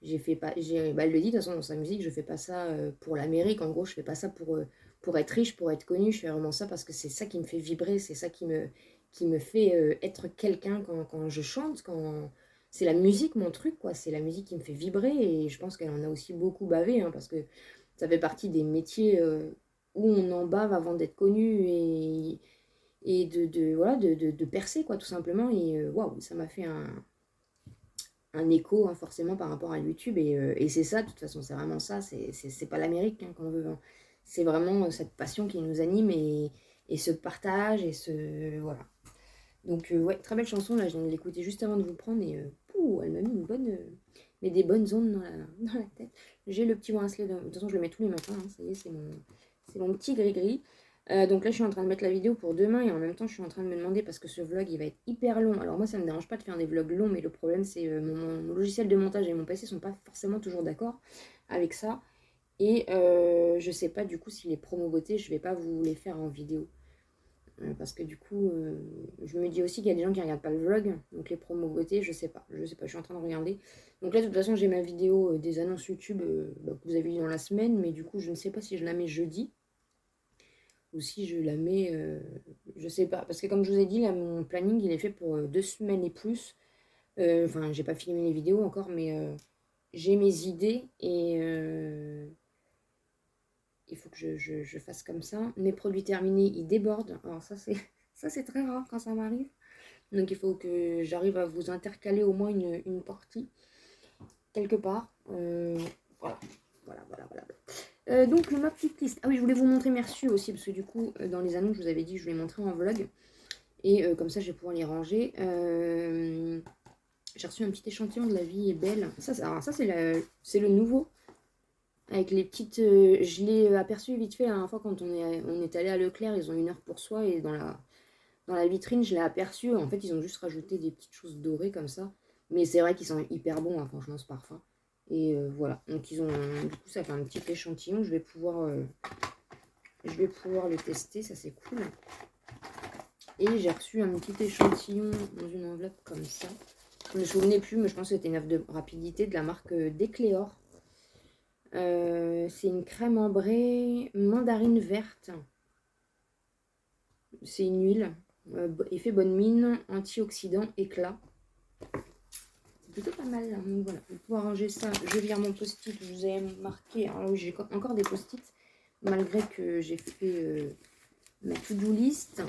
j'ai fait pas, bah, elle le dit de toute façon dans sa musique, je fais pas ça pour l'Amérique. En gros, je fais pas ça pour être riche, pour être connue. Je fais vraiment ça parce que c'est ça qui me fait vibrer, c'est ça qui me fait être quelqu'un quand je chante, quand c'est la musique mon truc, quoi. C'est la musique qui me fait vibrer et je pense qu'elle en a aussi beaucoup bavé, hein, parce que ça fait partie des métiers où on en bave avant d'être connu et voilà, de percer, quoi, tout simplement. Et waouh, ça m'a fait un écho, hein, forcément, par rapport à YouTube. Et c'est ça, de toute façon, c'est vraiment ça. C'est pas l'Amérique, hein, qu'on veut, hein. C'est vraiment cette passion qui nous anime et ce partage et ce. Voilà. Donc, ouais, très belle chanson. Là, je viens de l'écouter juste avant de vous prendre et pouh, elle m'a mis une bonne. Mais des bonnes ondes dans la tête. J'ai le petit bracelet. De toute façon, je le mets tous les matins, hein, ça y est, c'est mon petit gris-gris. Donc là, je suis en train de mettre la vidéo pour demain et en même temps, je suis en train de me demander parce que ce vlog, il va être hyper long. Alors moi, ça me dérange pas de faire des vlogs longs, mais le problème, c'est mon logiciel de montage et mon PC sont pas forcément toujours d'accord avec ça. Et je sais pas du coup si les promos beauté, je vais pas vous les faire en vidéo. Parce que du coup, je me dis aussi qu'il y a des gens qui regardent pas le vlog. Donc les promos beauté, je sais pas. Je suis en train de regarder. Donc là, de toute façon, j'ai ma vidéo des annonces YouTube que vous avez vu dans la semaine. Mais du coup, je ne sais pas si je la mets jeudi. Ou si je la mets, je sais pas. Parce que comme je vous ai dit, là, mon planning, il est fait pour 2 semaines et plus. Enfin, j'ai pas filmé les vidéos encore, mais j'ai mes idées et il faut que je fasse comme ça. Mes produits terminés, ils débordent. Alors ça, c'est ça, c'est très rare quand ça m'arrive. Donc il faut que j'arrive à vous intercaler au moins une partie quelque part. Voilà, voilà, voilà, voilà. Donc ma petite liste. Ah oui, je voulais vous montrer mes reçus aussi, parce que du coup, dans les annonces, je vous avais dit que je voulais montrer en vlog. Et comme ça, je vais pouvoir les ranger. J'ai reçu un petit échantillon de La Vie est Belle. Ça c'est le nouveau. Avec les petites... je l'ai aperçu vite fait la dernière fois quand on est allé à Leclerc. Ils ont une heure pour soi. Et dans la vitrine, je l'ai aperçu. En fait, ils ont juste rajouté des petites choses dorées comme ça. Mais c'est vrai qu'ils sont hyper bons, hein, franchement, ce parfum. Et voilà. Donc, du coup, ça fait un petit échantillon. Je vais pouvoir le tester. Ça, c'est cool. Et j'ai reçu un petit échantillon dans une enveloppe comme ça. Je ne me souvenais plus, mais je pense que c'était une œuvre de rapidité de la marque Decléor. C'est une crème ambrée mandarine verte. C'est une huile. Effet bonne mine, antioxydant, éclat. C'est plutôt pas mal. Hein. Donc voilà, pour pouvoir ranger ça, je vire mon post-it. Je vous ai marqué. Alors oui, j'ai encore des post-it, malgré que j'ai fait ma to-do list.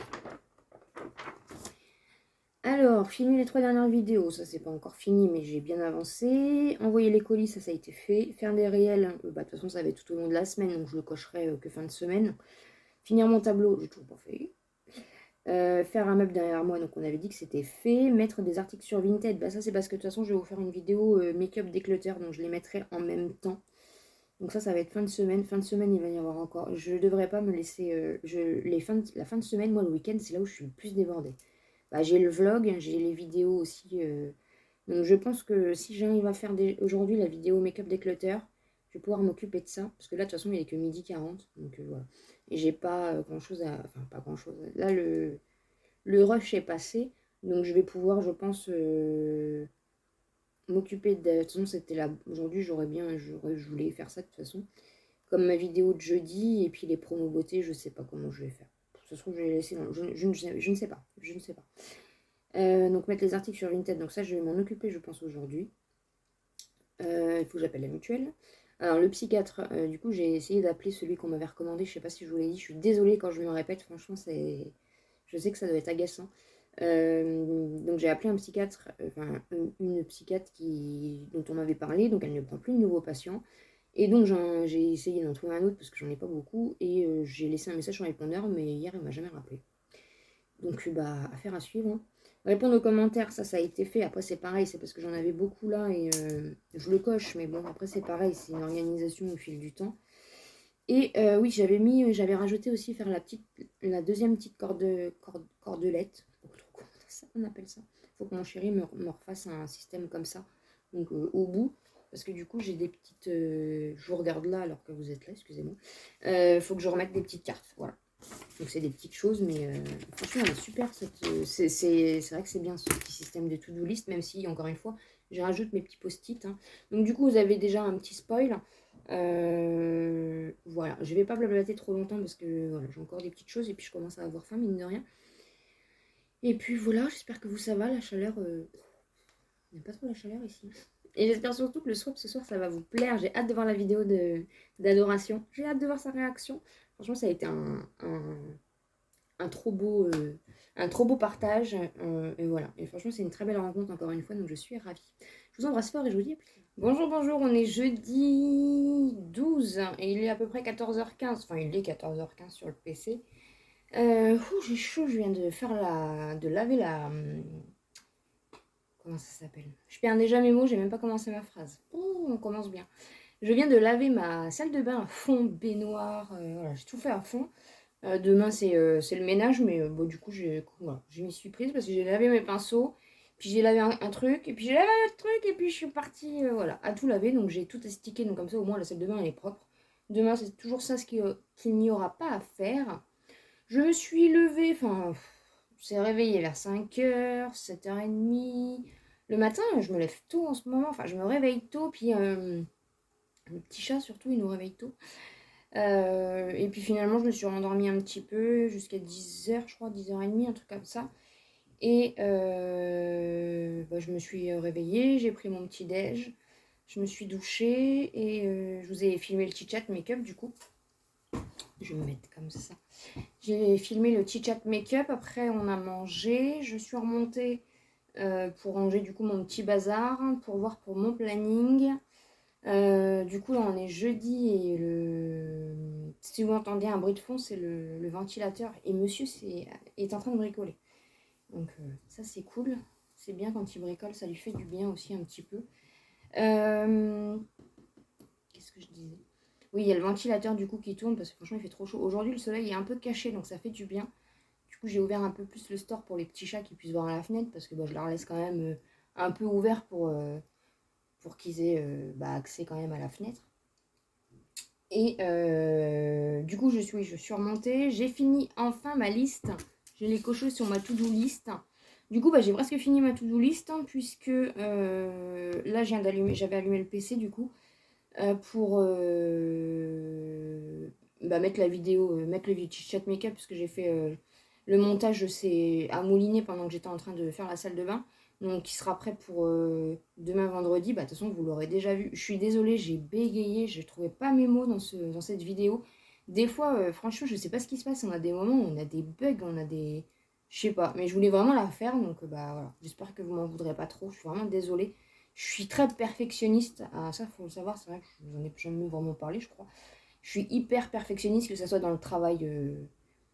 Alors, filmer les 3 dernières vidéos, ça c'est pas encore fini, mais j'ai bien avancé. Envoyer les colis, ça a été fait. Faire des réels, de toute façon ça va être tout au long de la semaine, donc je le cocherai que fin de semaine. Finir mon tableau, j'ai toujours pas fait. Faire un meuble derrière moi, donc on avait dit que c'était fait. Mettre des articles sur Vinted, bah ça c'est parce que de toute façon je vais vous faire une vidéo make-up déclutter, donc je les mettrai en même temps. Donc ça va être fin de semaine. Fin de semaine, il va y avoir encore. Je devrais pas me laisser. La fin de semaine, moi le week-end, c'est là où je suis le plus débordée. Bah, j'ai le vlog, j'ai les vidéos aussi. Donc je pense que si j'arrive à faire aujourd'hui la vidéo make-up déclutter, je vais pouvoir m'occuper de ça. Parce que là, de toute façon, il est que 12h40. Donc voilà. Et j'ai pas grand-chose à... Enfin, pas grand-chose. Là, le rush est passé. Donc je vais pouvoir, je pense, m'occuper de... De toute façon, c'était là... Aujourd'hui, je voulais faire ça de toute façon. Comme ma vidéo de jeudi et puis les promos beauté, je sais pas comment je vais faire. Ça se trouve, je vais laisser dans... je ne sais pas. Je ne sais pas. Donc mettre les articles sur Vinted, donc ça je vais m'en occuper je pense aujourd'hui. Il faut que j'appelle la mutuelle. Alors le psychiatre, du coup j'ai essayé d'appeler celui qu'on m'avait recommandé, je sais pas si je vous l'ai dit, je suis désolée quand je me répète, franchement je sais que ça doit être agaçant. Donc j'ai appelé un psychiatre, enfin une psychiatre dont on m'avait parlé, donc elle ne prend plus de nouveaux patients. Et donc j'ai essayé d'en trouver un autre parce que j'en ai pas beaucoup et j'ai laissé un message sur répondeur, mais hier il m'a jamais rappelé. Donc bah affaire à suivre, hein. Répondre aux commentaires, ça a été fait. Après, c'est pareil, c'est parce que j'en avais beaucoup là et je le coche. Mais bon, après, c'est pareil, c'est une organisation au fil du temps. Et oui, j'avais rajouté aussi faire la deuxième petite cordelette. Je sais pas trop comment on appelle ça. Il faut que mon chéri me refasse un système comme ça. Donc au bout, parce que du coup j'ai des petites... je vous regarde là alors que vous êtes là, excusez-moi. Faut que je remette des petites cartes, voilà. Donc c'est des petites choses, mais franchement elle est super. C'est vrai que c'est bien ce petit système de to-do list, même si encore une fois, je rajoute mes petits post-it. Hein. Donc du coup vous avez déjà un petit spoil. Voilà, je vais pas blablater trop longtemps parce que voilà, j'ai encore des petites choses et puis je commence à avoir faim, mine de rien. Et puis voilà, j'espère que vous ça va, la chaleur. Il n'y a pas trop la chaleur ici. Et j'espère surtout que le swap ce soir ça va vous plaire. J'ai hâte de voir la vidéo d'adoration. J'ai hâte de voir sa réaction. Franchement, ça a été un trop beau partage. Et voilà. Et franchement, c'est une très belle rencontre encore une fois, donc je suis ravie. Je vous embrasse fort et je vous dis à plus tard. Bonjour, bonjour, on est jeudi 12 et il est à peu près 14h15. Enfin, il est 14h15 sur le PC. J'ai chaud, je viens de faire de laver la... Comment ça s'appelle? Je perds déjà mes mots, j'ai même pas commencé ma phrase. On commence bien. Je viens de laver ma salle de bain à fond, baignoire, voilà, j'ai tout fait à fond. Demain, c'est le ménage, mais bon, du coup, voilà, je m'y suis prise parce que j'ai lavé mes pinceaux, puis j'ai lavé un truc, et puis j'ai lavé un autre truc, et puis je suis partie voilà, à tout laver. Donc j'ai tout estiqué, donc comme ça, au moins, la salle de bain, elle est propre. Demain, c'est toujours ça qu'il n'y aura pas à faire. Je me suis levée, enfin, c'est réveillé vers 5h, 7h30. Le matin, je me lève tôt en ce moment, enfin, je me réveille tôt, puis le petit chat, surtout, il nous réveille tôt. Et puis finalement, je me suis rendormie un petit peu jusqu'à 10h, je crois, 10h30, un truc comme ça. Et je me suis réveillée, j'ai pris mon petit déj, je me suis douchée et je vous ai filmé le chit-chat make-up du coup. Je vais me mettre comme ça. J'ai filmé le chit-chat make-up, après on a mangé, je suis remontée pour ranger du coup mon petit bazar, pour voir pour mon planning. Du coup, là, on est jeudi et si vous entendez un bruit de fond, c'est le ventilateur. Et monsieur est en train de bricoler. Donc, ça, c'est cool. C'est bien quand il bricole, ça lui fait du bien aussi un petit peu. Qu'est-ce que je disais? Oui, il y a le ventilateur du coup qui tourne parce que franchement, il fait trop chaud. Aujourd'hui, le soleil est un peu caché, donc ça fait du bien. Du coup, j'ai ouvert un peu plus le store pour les petits chats qui puissent voir à la fenêtre parce que je leur laisse quand même un peu ouvert pour qu'ils aient accès quand même à la fenêtre. Et du coup, je suis remontée. J'ai fini enfin ma liste. Je l'ai coché sur ma to-do list. Du coup, j'ai presque fini ma to-do list puisque là, j'avais allumé le PC du coup pour mettre la vidéo, mettre le chat make-up parce que j'ai fait le montage à mouliner pendant que j'étais en train de faire la salle de bain. Donc, qui sera prêt pour demain vendredi. De toute façon, vous l'aurez déjà vu. Je suis désolée, j'ai bégayé. Je ne trouvais pas mes mots dans cette vidéo. Des fois, franchement, je ne sais pas ce qui se passe. On a des moments où on a des bugs, on a des... Je sais pas. Mais je voulais vraiment la faire. Donc, voilà. J'espère que vous m'en voudrez pas trop. Je suis vraiment désolée. Je suis très perfectionniste. Ah, ça, il faut le savoir. C'est vrai que j'en ai jamais vraiment parlé, je crois. Je suis hyper perfectionniste, que ce soit dans le travail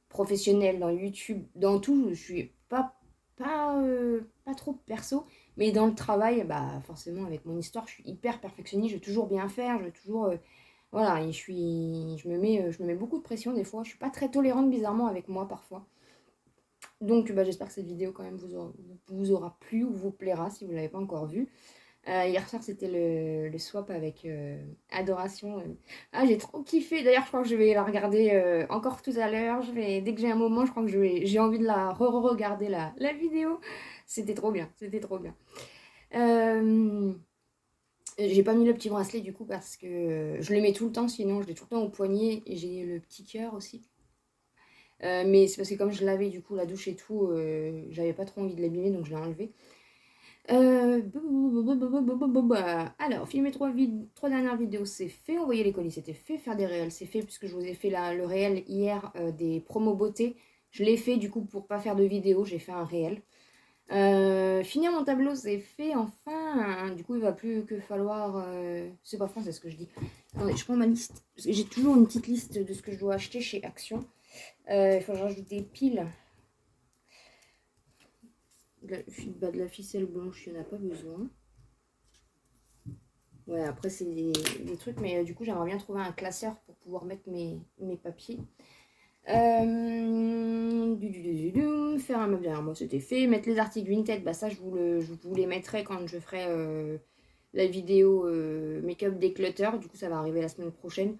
professionnel, dans YouTube, dans tout. Je suis pas trop perso, mais dans le travail, forcément avec mon histoire, je suis hyper perfectionniste, je veux toujours bien faire, je veux toujours voilà, et je me mets beaucoup de pression des fois, je suis pas très tolérante bizarrement avec moi parfois. Donc j'espère que cette vidéo quand même vous aura plu ou vous plaira si vous ne l'avez pas encore vue. Hier soir, c'était le swap avec Adoration. Ah, j'ai trop kiffé. D'ailleurs, je crois que je vais la regarder encore tout à l'heure. Dès que j'ai un moment, je crois que j'ai envie de la re-regarder la vidéo. C'était trop bien. C'était trop bien. J'ai pas mis le petit bracelet du coup parce que je le mets tout le temps, sinon je l'ai tout le temps au poignet et j'ai le petit cœur aussi. Mais c'est parce que comme je lavais du coup la douche et tout, j'avais pas trop envie de l'abîmer donc je l'ai enlevé. Alors, filmer trois dernières vidéos, c'est fait. Envoyer les colis, c'était fait. Faire des réels, c'est fait, puisque je vous ai fait le réel hier des promos beauté. Je l'ai fait, du coup, pour pas faire de vidéo, j'ai fait un réel. Finir mon tableau, c'est fait, enfin. Du coup, il va plus que falloir... C'est pas français ce que je dis. Attendez, je prends ma liste. Parce que j'ai toujours une petite liste de ce que je dois acheter chez Action. Il faut que je rajoute des piles. De la ficelle blanche, il n'y en a pas besoin. Ouais, après, c'est des trucs, mais du coup, j'aimerais bien trouver un classeur pour pouvoir mettre mes papiers. Faire un meuble derrière moi, c'était fait. Mettre les articles Vinted, bah ça, je vous les mettrai quand je ferai la vidéo make-up declutter. Du coup, ça va arriver la semaine prochaine.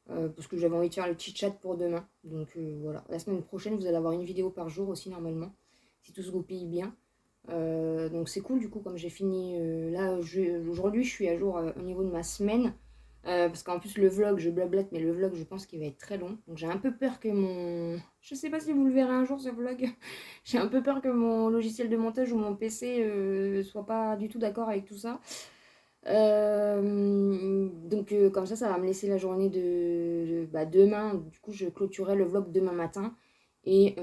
Parce que j'avais envie de faire le petit chat pour demain. Donc voilà, la semaine prochaine, vous allez avoir une vidéo par jour aussi, normalement. Si tout se goupille bien. Donc c'est cool, du coup, comme j'ai fini. Là, aujourd'hui, je suis à jour au niveau de ma semaine. Parce qu'en plus, le vlog, je blablate, mais le vlog, je pense qu'il va être très long. Donc j'ai un peu peur que mon... Je sais pas si vous le verrez un jour, ce vlog. J'ai un peu peur que mon logiciel de montage ou mon PC soit pas du tout d'accord avec tout ça. Donc comme ça va me laisser la journée bah, demain. Du coup, je clôturerai le vlog demain matin. Et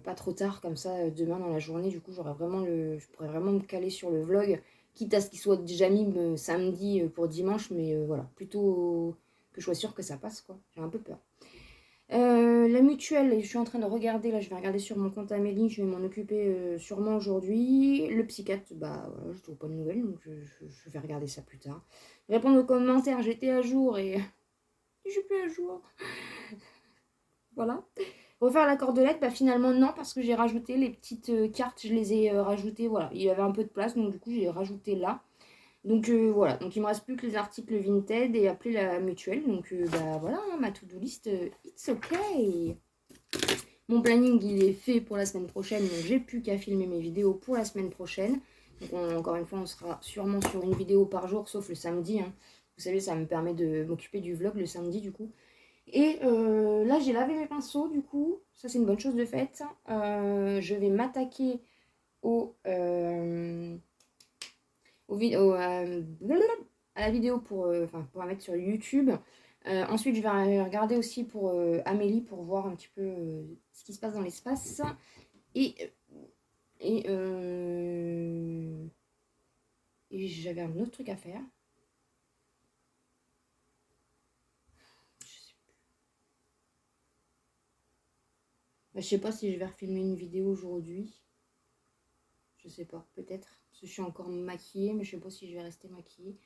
pas trop tard, comme ça, demain dans la journée, du coup, je pourrais vraiment me caler sur le vlog. Quitte à ce qu'il soit déjà mis samedi pour dimanche, mais voilà, plutôt que je sois sûre que ça passe, quoi. J'ai un peu peur. La mutuelle, je suis en train de regarder, là je vais regarder sur mon compte Amélie, je vais m'en occuper sûrement aujourd'hui. Le psychiatre, bah voilà, je trouve pas de nouvelles, donc je vais regarder ça plus tard. Répondre aux commentaires, j'étais à jour et je suis plus à jour. Voilà. Refaire la cordelette, bah finalement non, parce que j'ai rajouté les petites cartes, je les ai rajoutées, voilà. Il y avait un peu de place, donc du coup j'ai rajouté là. Donc voilà, donc il me reste plus que les articles Vinted et appeler la mutuelle. Donc bah voilà, hein, ma to-do list, it's okay. Mon planning il est fait pour la semaine prochaine, donc j'ai plus qu'à filmer mes vidéos pour la semaine prochaine. Donc encore une fois, on sera sûrement sur une vidéo par jour, sauf le samedi. Hein. Vous savez, ça me permet de m'occuper du vlog le samedi du coup. Et là, j'ai lavé mes pinceaux du coup. Ça, c'est une bonne chose de faite. Je vais m'attaquer à la vidéo pour la mettre sur YouTube. Ensuite, je vais regarder aussi pour Amélie pour voir un petit peu ce qui se passe dans l'espace. Et, et, euh, et j'avais un autre truc à faire. Je sais pas si je vais refilmer une vidéo aujourd'hui. Je sais pas, peut-être. Parce que je suis encore maquillée, mais je sais pas si je vais rester maquillée.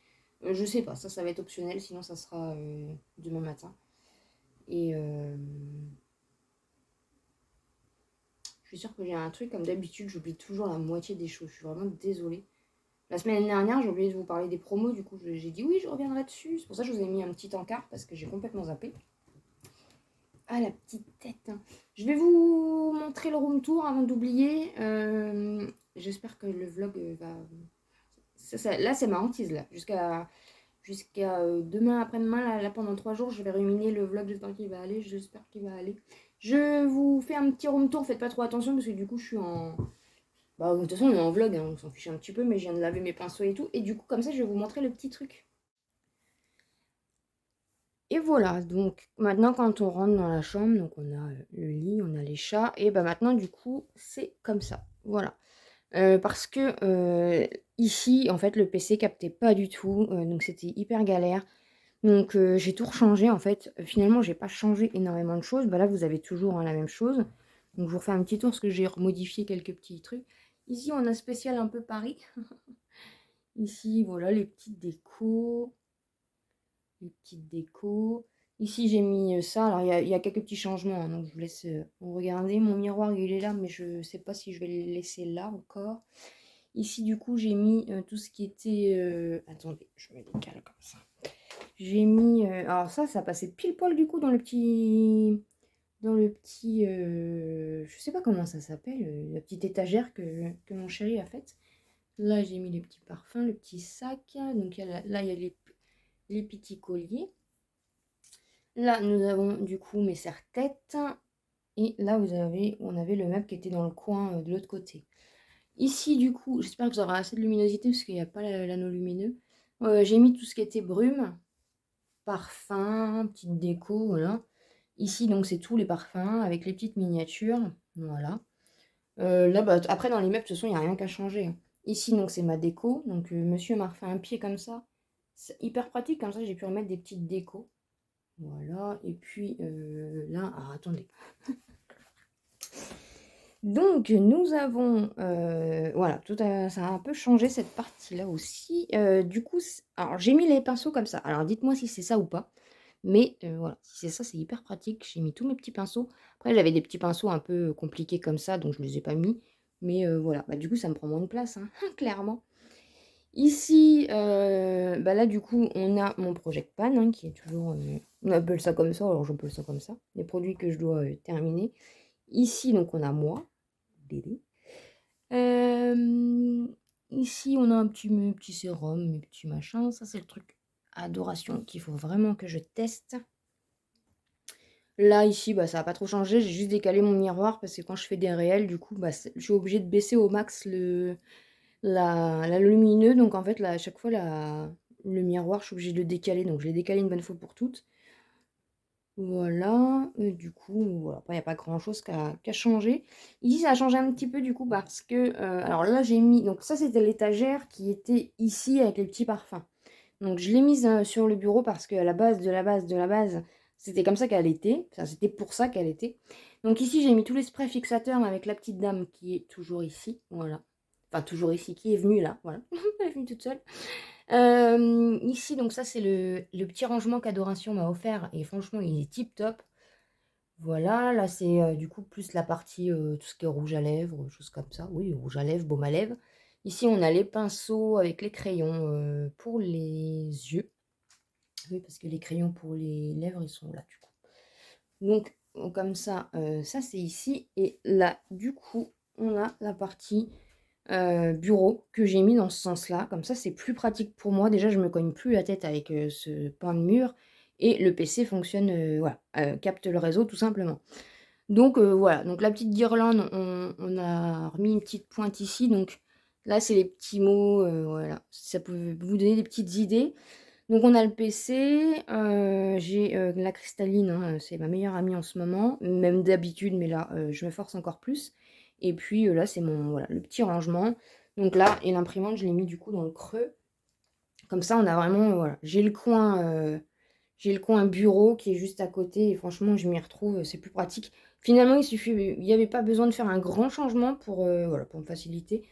Je sais pas, ça va être optionnel, sinon ça sera demain matin. Et je suis sûre que j'ai un truc, comme d'habitude, j'oublie toujours la moitié des choses. Je suis vraiment désolée. La semaine dernière, j'ai oublié de vous parler des promos, du coup j'ai dit oui, je reviendrai dessus. C'est pour ça que je vous ai mis un petit encart, parce que j'ai complètement zappé. Ah, la petite tête. Hein. Je vais vous montrer le room tour avant d'oublier. J'espère que le vlog va... là, c'est ma hantise, là. Jusqu'à demain après-demain, là, pendant 3 jours, je vais ruminer le vlog. J'espère qu'il va aller. J'espère qu'il va aller. Je vous fais un petit room tour. Faites pas trop attention, parce que du coup, je suis en... Bah, de toute façon, on est en vlog, hein, on s'en fiche un petit peu, mais je viens de laver mes pinceaux et tout. Et du coup, comme ça, je vais vous montrer le petit truc. Et voilà, donc maintenant quand on rentre dans la chambre, donc on a le lit, on a les chats, et bah maintenant du coup c'est comme ça, voilà. Parce que ici en fait le PC captait pas du tout, donc c'était hyper galère. Donc j'ai tout rechangé en fait. Finalement j'ai pas changé énormément de choses, bah là vous avez toujours hein, la même chose. Donc je vous refais un petit tour parce que j'ai modifié quelques petits trucs. Ici on a spécial un peu Paris. Ici voilà les petites décos. Les petites décos. Ici, j'ai mis ça. Alors, il y a quelques petits changements, hein, donc je vous laisse regarder. Mon miroir, il est là, mais je ne sais pas si je vais le laisser là encore. Ici, du coup, j'ai mis tout ce qui était... Attendez, je me décale comme ça. J'ai mis... alors ça passait pile poil, du coup, dans le petit... je sais pas comment ça s'appelle, la petite étagère que mon chéri a faite. Là, j'ai mis les petits parfums, le petit sac. Donc, là, il y a les petits colliers. Là, nous avons du coup mes serre-têtes. Et là, on avait le meuble qui était dans le coin de l'autre côté. Ici, du coup, j'espère que vous aurez assez de luminosité parce qu'il n'y a pas l'anneau lumineux. J'ai mis tout ce qui était brume, parfum, petite déco, voilà. Ici, donc, c'est tous les parfums avec les petites miniatures. Voilà. Là, bah, après, dans les meubles, de toute façon, il n'y a rien qu'à changer. Hein. Ici, donc, c'est ma déco. Donc, monsieur m'a refait un pied comme ça. C'est hyper pratique, comme ça, j'ai pu remettre des petites décos. Voilà, et puis là, alors attendez. Donc nous avons, voilà, ça a un peu changé cette partie-là aussi. Du coup, alors j'ai mis les pinceaux comme ça. Alors dites-moi si c'est ça ou pas. Mais voilà, si c'est ça, c'est hyper pratique. J'ai mis tous mes petits pinceaux. Après, j'avais des petits pinceaux un peu compliqués comme ça, donc je ne les ai pas mis. Mais voilà, bah, du coup, ça me prend moins de place, hein, clairement. Ici, bah, là, du coup, on a mon Project Pan, hein, qui est toujours, on appelle ça comme ça, alors j'appelle ça comme ça, les produits que je dois terminer. Ici, donc, on a moi, Dédé. Hem, Ici, on a un petit mes petits sérums, mes petits machins. Ça, c'est le truc adoration qu'il faut vraiment que je teste. Là, ici, bah, ça a pas trop changé. J'ai juste décalé mon miroir parce que quand je fais des réels, du coup, bah, je suis obligée de baisser au max la lumineux. Donc, en fait, là, à chaque fois, le miroir, je suis obligée de le décaler. Donc, je l'ai décalé une bonne fois pour toutes. Voilà, du coup, voilà, après il y a pas grand-chose qui a changé. Ici, ça a changé un petit peu du coup parce que, alors là, j'ai mis donc ça, c'était l'étagère qui était ici avec les petits parfums. Donc je l'ai mise, sur le bureau parce qu'à la base de la base de la base, c'était comme ça qu'elle était, enfin, c'était pour ça qu'elle était. Donc ici, j'ai mis tous les sprays fixateurs avec la petite dame qui est toujours ici, voilà. Enfin toujours ici, qui est venue là, voilà. Elle est venue toute seule. Ici, donc ça, c'est le petit rangement qu'Adoration m'a offert et franchement, il est tip top. Voilà, là, c'est du coup plus la partie tout ce qui est rouge à lèvres, choses comme ça. Oui, rouge à lèvres, baume à lèvres. Ici, on a les pinceaux avec les crayons pour les yeux. Oui, parce que les crayons pour les lèvres, ils sont là, du coup. Donc, comme ça c'est ici. Et là, du coup, on a la partie bureau que j'ai mis dans ce sens-là. Comme ça, c'est plus pratique pour moi. Déjà, je me cogne plus la tête avec ce pan de mur. Et le PC fonctionne, voilà, capte le réseau tout simplement. Donc voilà, donc la petite guirlande, on a remis une petite pointe ici. Donc là, c'est les petits mots, voilà, ça peut vous donner des petites idées. Donc on a le PC, j'ai la cristalline, hein, c'est ma meilleure amie en ce moment, même d'habitude, mais là, je me force encore plus. Et puis là, c'est mon, voilà, le petit rangement. Donc là, et l'imprimante, je l'ai mis du coup dans le creux. Comme ça, on a vraiment, voilà, j'ai le coin bureau qui est juste à côté et franchement, je m'y retrouve, c'est plus pratique. Finalement, il n'y avait pas besoin de faire un grand changement pour, voilà, pour me faciliter.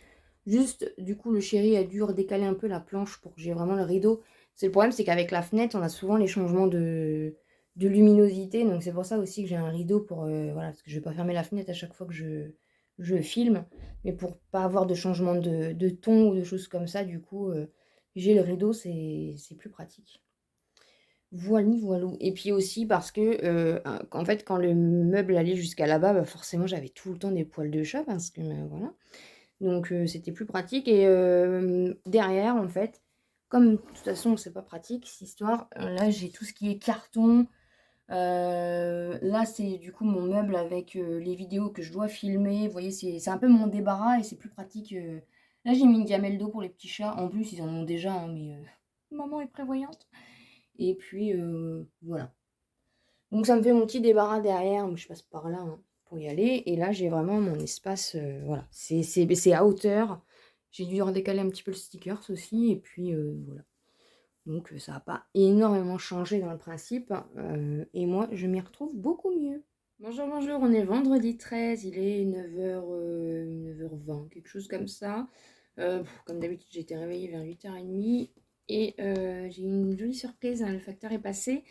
Juste, du coup, le chéri a dû redécaler un peu la planche pour que j'ai vraiment le rideau. C'est le problème, c'est qu'avec la fenêtre, on a souvent les changements de luminosité. Donc c'est pour ça aussi que j'ai un rideau pour, voilà, parce que je vais pas fermer la fenêtre à chaque fois que je filme. Mais pour pas avoir de changement de ton ou de choses comme ça, du coup, j'ai le rideau, c'est plus pratique. Voilou, voilou. Et puis aussi parce que, en fait, quand le meuble allait jusqu'à là-bas, bah, forcément, j'avais tout le temps des poils de chat parce que, voilà. Donc c'était plus pratique et derrière, en fait, comme de toute façon, c'est pas pratique cette histoire, là, j'ai tout ce qui est carton. Là, c'est du coup mon meuble avec, les vidéos que je dois filmer. Vous voyez, c'est un peu mon débarras et c'est plus pratique, là, j'ai mis une gamelle d'eau pour les petits chats. En plus, ils en ont déjà, hein, mais maman est prévoyante. Et puis, voilà. Donc ça me fait mon petit débarras derrière, donc je passe par là, hein, pour y aller. Et là, j'ai vraiment mon espace, voilà. C'est à hauteur. J'ai dû redécaler un petit peu le stickers aussi. Et puis, voilà. Donc ça n'a pas énormément changé dans le principe. Et moi, je m'y retrouve beaucoup mieux. Bonjour, bonjour, on est vendredi 13, il est 9h, 9h20, quelque chose comme ça. Comme d'habitude, j'ai été réveillée vers 8h30 et j'ai eu une jolie surprise, hein, le facteur est passé.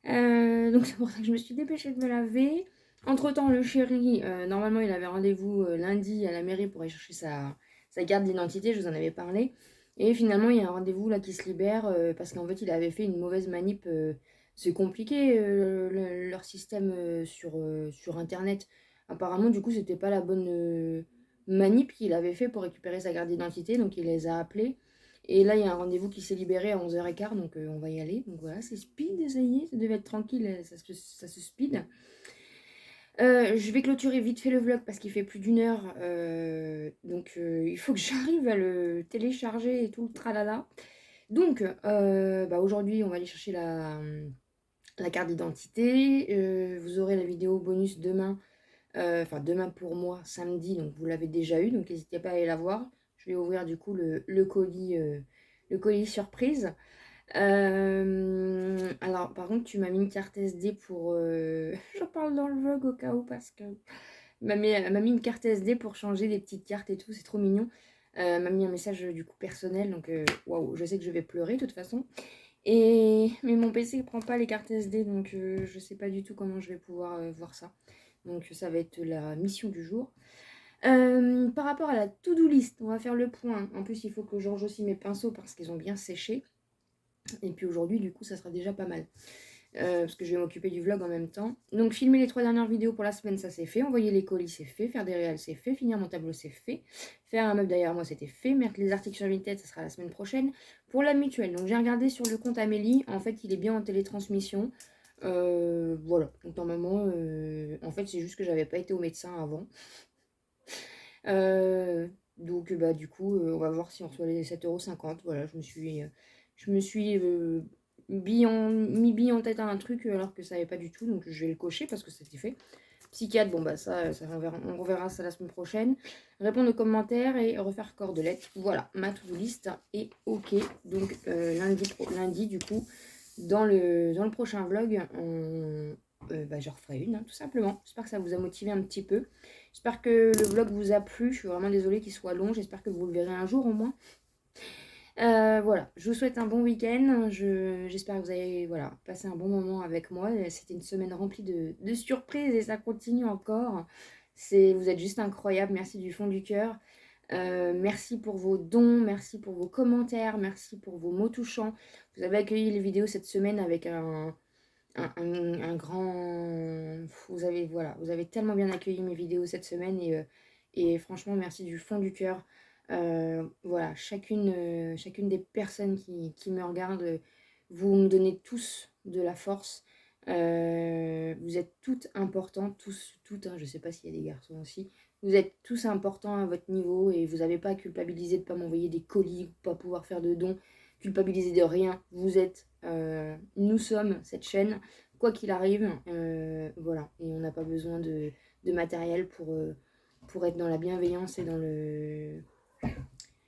Donc c'est pour ça que je me suis dépêchée de me laver. Entre-temps, le chéri, normalement, il avait rendez-vous lundi à la mairie pour aller chercher sa carte d'identité, je vous en avais parlé. Et finalement, il y a un rendez-vous là qui se libère parce qu'en fait, il avait fait une mauvaise manip. C'est compliqué leur système sur Internet. Apparemment, du coup, c'était pas la bonne manip qu'il avait fait pour récupérer sa carte d'identité, donc il les a appelés. Et là, il y a un rendez-vous qui s'est libéré à 11h15, donc on va y aller. Donc voilà, c'est speed, ça y est, ça devait être tranquille, ça se speed. Je vais clôturer vite fait le vlog parce qu'il fait plus d'1 heure. Donc il faut que j'arrive à le télécharger et tout le tralala. Donc bah, aujourd'hui, on va aller chercher la carte d'identité. Vous aurez la vidéo bonus demain. Enfin, demain pour moi, samedi, donc vous l'avez déjà eu, donc n'hésitez pas à aller la voir. Je vais ouvrir du coup le colis surprise. Alors, par contre, tu m'as mis une carte SD pour... J'en parle dans le vlog au cas où parce que Elle m'a mis une carte SD pour changer des petites cartes et tout, c'est trop mignon. Elle m'a mis un message du coup personnel, donc waouh, je sais que je vais pleurer de toute façon. Mais mon PC ne prend pas les cartes SD, donc je sais pas du tout comment je vais pouvoir voir ça. Donc ça va être la mission du jour. Par rapport à la to-do list, on va faire le point. En plus, il faut que je range aussi mes pinceaux parce qu'ils ont bien séché. Et puis aujourd'hui, du coup, ça sera déjà pas mal. Parce que je vais m'occuper du vlog en même temps. Donc filmer les 3 dernières vidéos pour la semaine, ça c'est fait. Envoyer les colis, c'est fait. Faire des réels, c'est fait. Finir mon tableau, c'est fait. Faire un meuble derrière moi, c'était fait. Mettre les articles sur Vinted, ça sera la semaine prochaine. Pour la mutuelle, donc j'ai regardé sur le compte Amélie. En fait, il est bien en télétransmission. Voilà. Donc normalement, en fait, c'est juste que j'avais pas été au médecin avant. Donc bah du coup, on va voir si on reçoit les 7,50 €. Voilà, je me suis mis bille en tête à un truc alors que ça n'avait pas du tout, donc je vais le cocher parce que c'était fait. Psychiatre, bon bah ça on reverra ça la semaine prochaine. Répondre aux commentaires et refaire cordelette. Voilà, ma to-do list est ok. Donc lundi du coup, dans le prochain vlog, bah, je referai une, hein, tout simplement. J'espère que ça vous a motivé un petit peu. J'espère que le vlog vous a plu. Je suis vraiment désolée qu'il soit long. J'espère que vous le verrez un jour au moins. Voilà, je vous souhaite un bon week-end. J'espère que vous avez passé un bon moment avec moi. C'était une semaine remplie de surprises et ça continue encore. Vous êtes juste incroyables. Merci du fond du cœur. Merci pour vos dons, merci pour vos commentaires, merci pour vos mots touchants. Vous avez accueilli les vidéos cette semaine avec un grand... Vous avez tellement bien accueilli mes vidéos cette semaine et franchement, merci du fond du cœur. Voilà, chacune des personnes qui me regardent, vous me donnez tous de la force. Vous êtes toutes importantes, toutes, hein, je sais pas s'il y a des garçons aussi. Vous êtes tous importants à votre niveau et vous n'avez pas à culpabiliser de ne pas m'envoyer des colis, de ne pas pouvoir faire de dons, culpabiliser de rien. Nous sommes cette chaîne, quoi qu'il arrive, voilà. Et on n'a pas besoin de matériel pour être dans la bienveillance et dans le...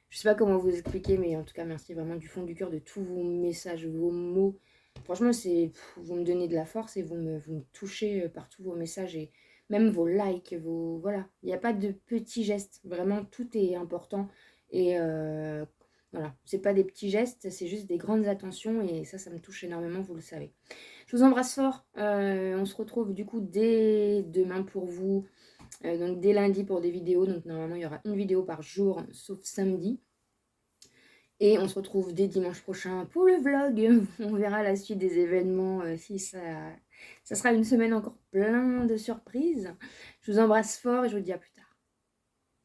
Je sais pas comment vous expliquer, mais en tout cas, merci vraiment du fond du cœur de tous vos messages, vos mots. Franchement, vous me donnez de la force et vous me touchez par tous vos messages et même vos likes, voilà. Il n'y a pas de petits gestes, vraiment, tout est important. Et voilà, c'est pas des petits gestes, c'est juste des grandes attentions et ça me touche énormément, vous le savez. Je vous embrasse fort. On se retrouve du coup dès demain pour vous. Donc dès lundi pour des vidéos. Donc normalement, il y aura une vidéo par jour, sauf samedi. Et on se retrouve dès dimanche prochain pour le vlog. On verra la suite des événements, si ça sera une semaine encore plein de surprises. Je vous embrasse fort et je vous dis à plus tard.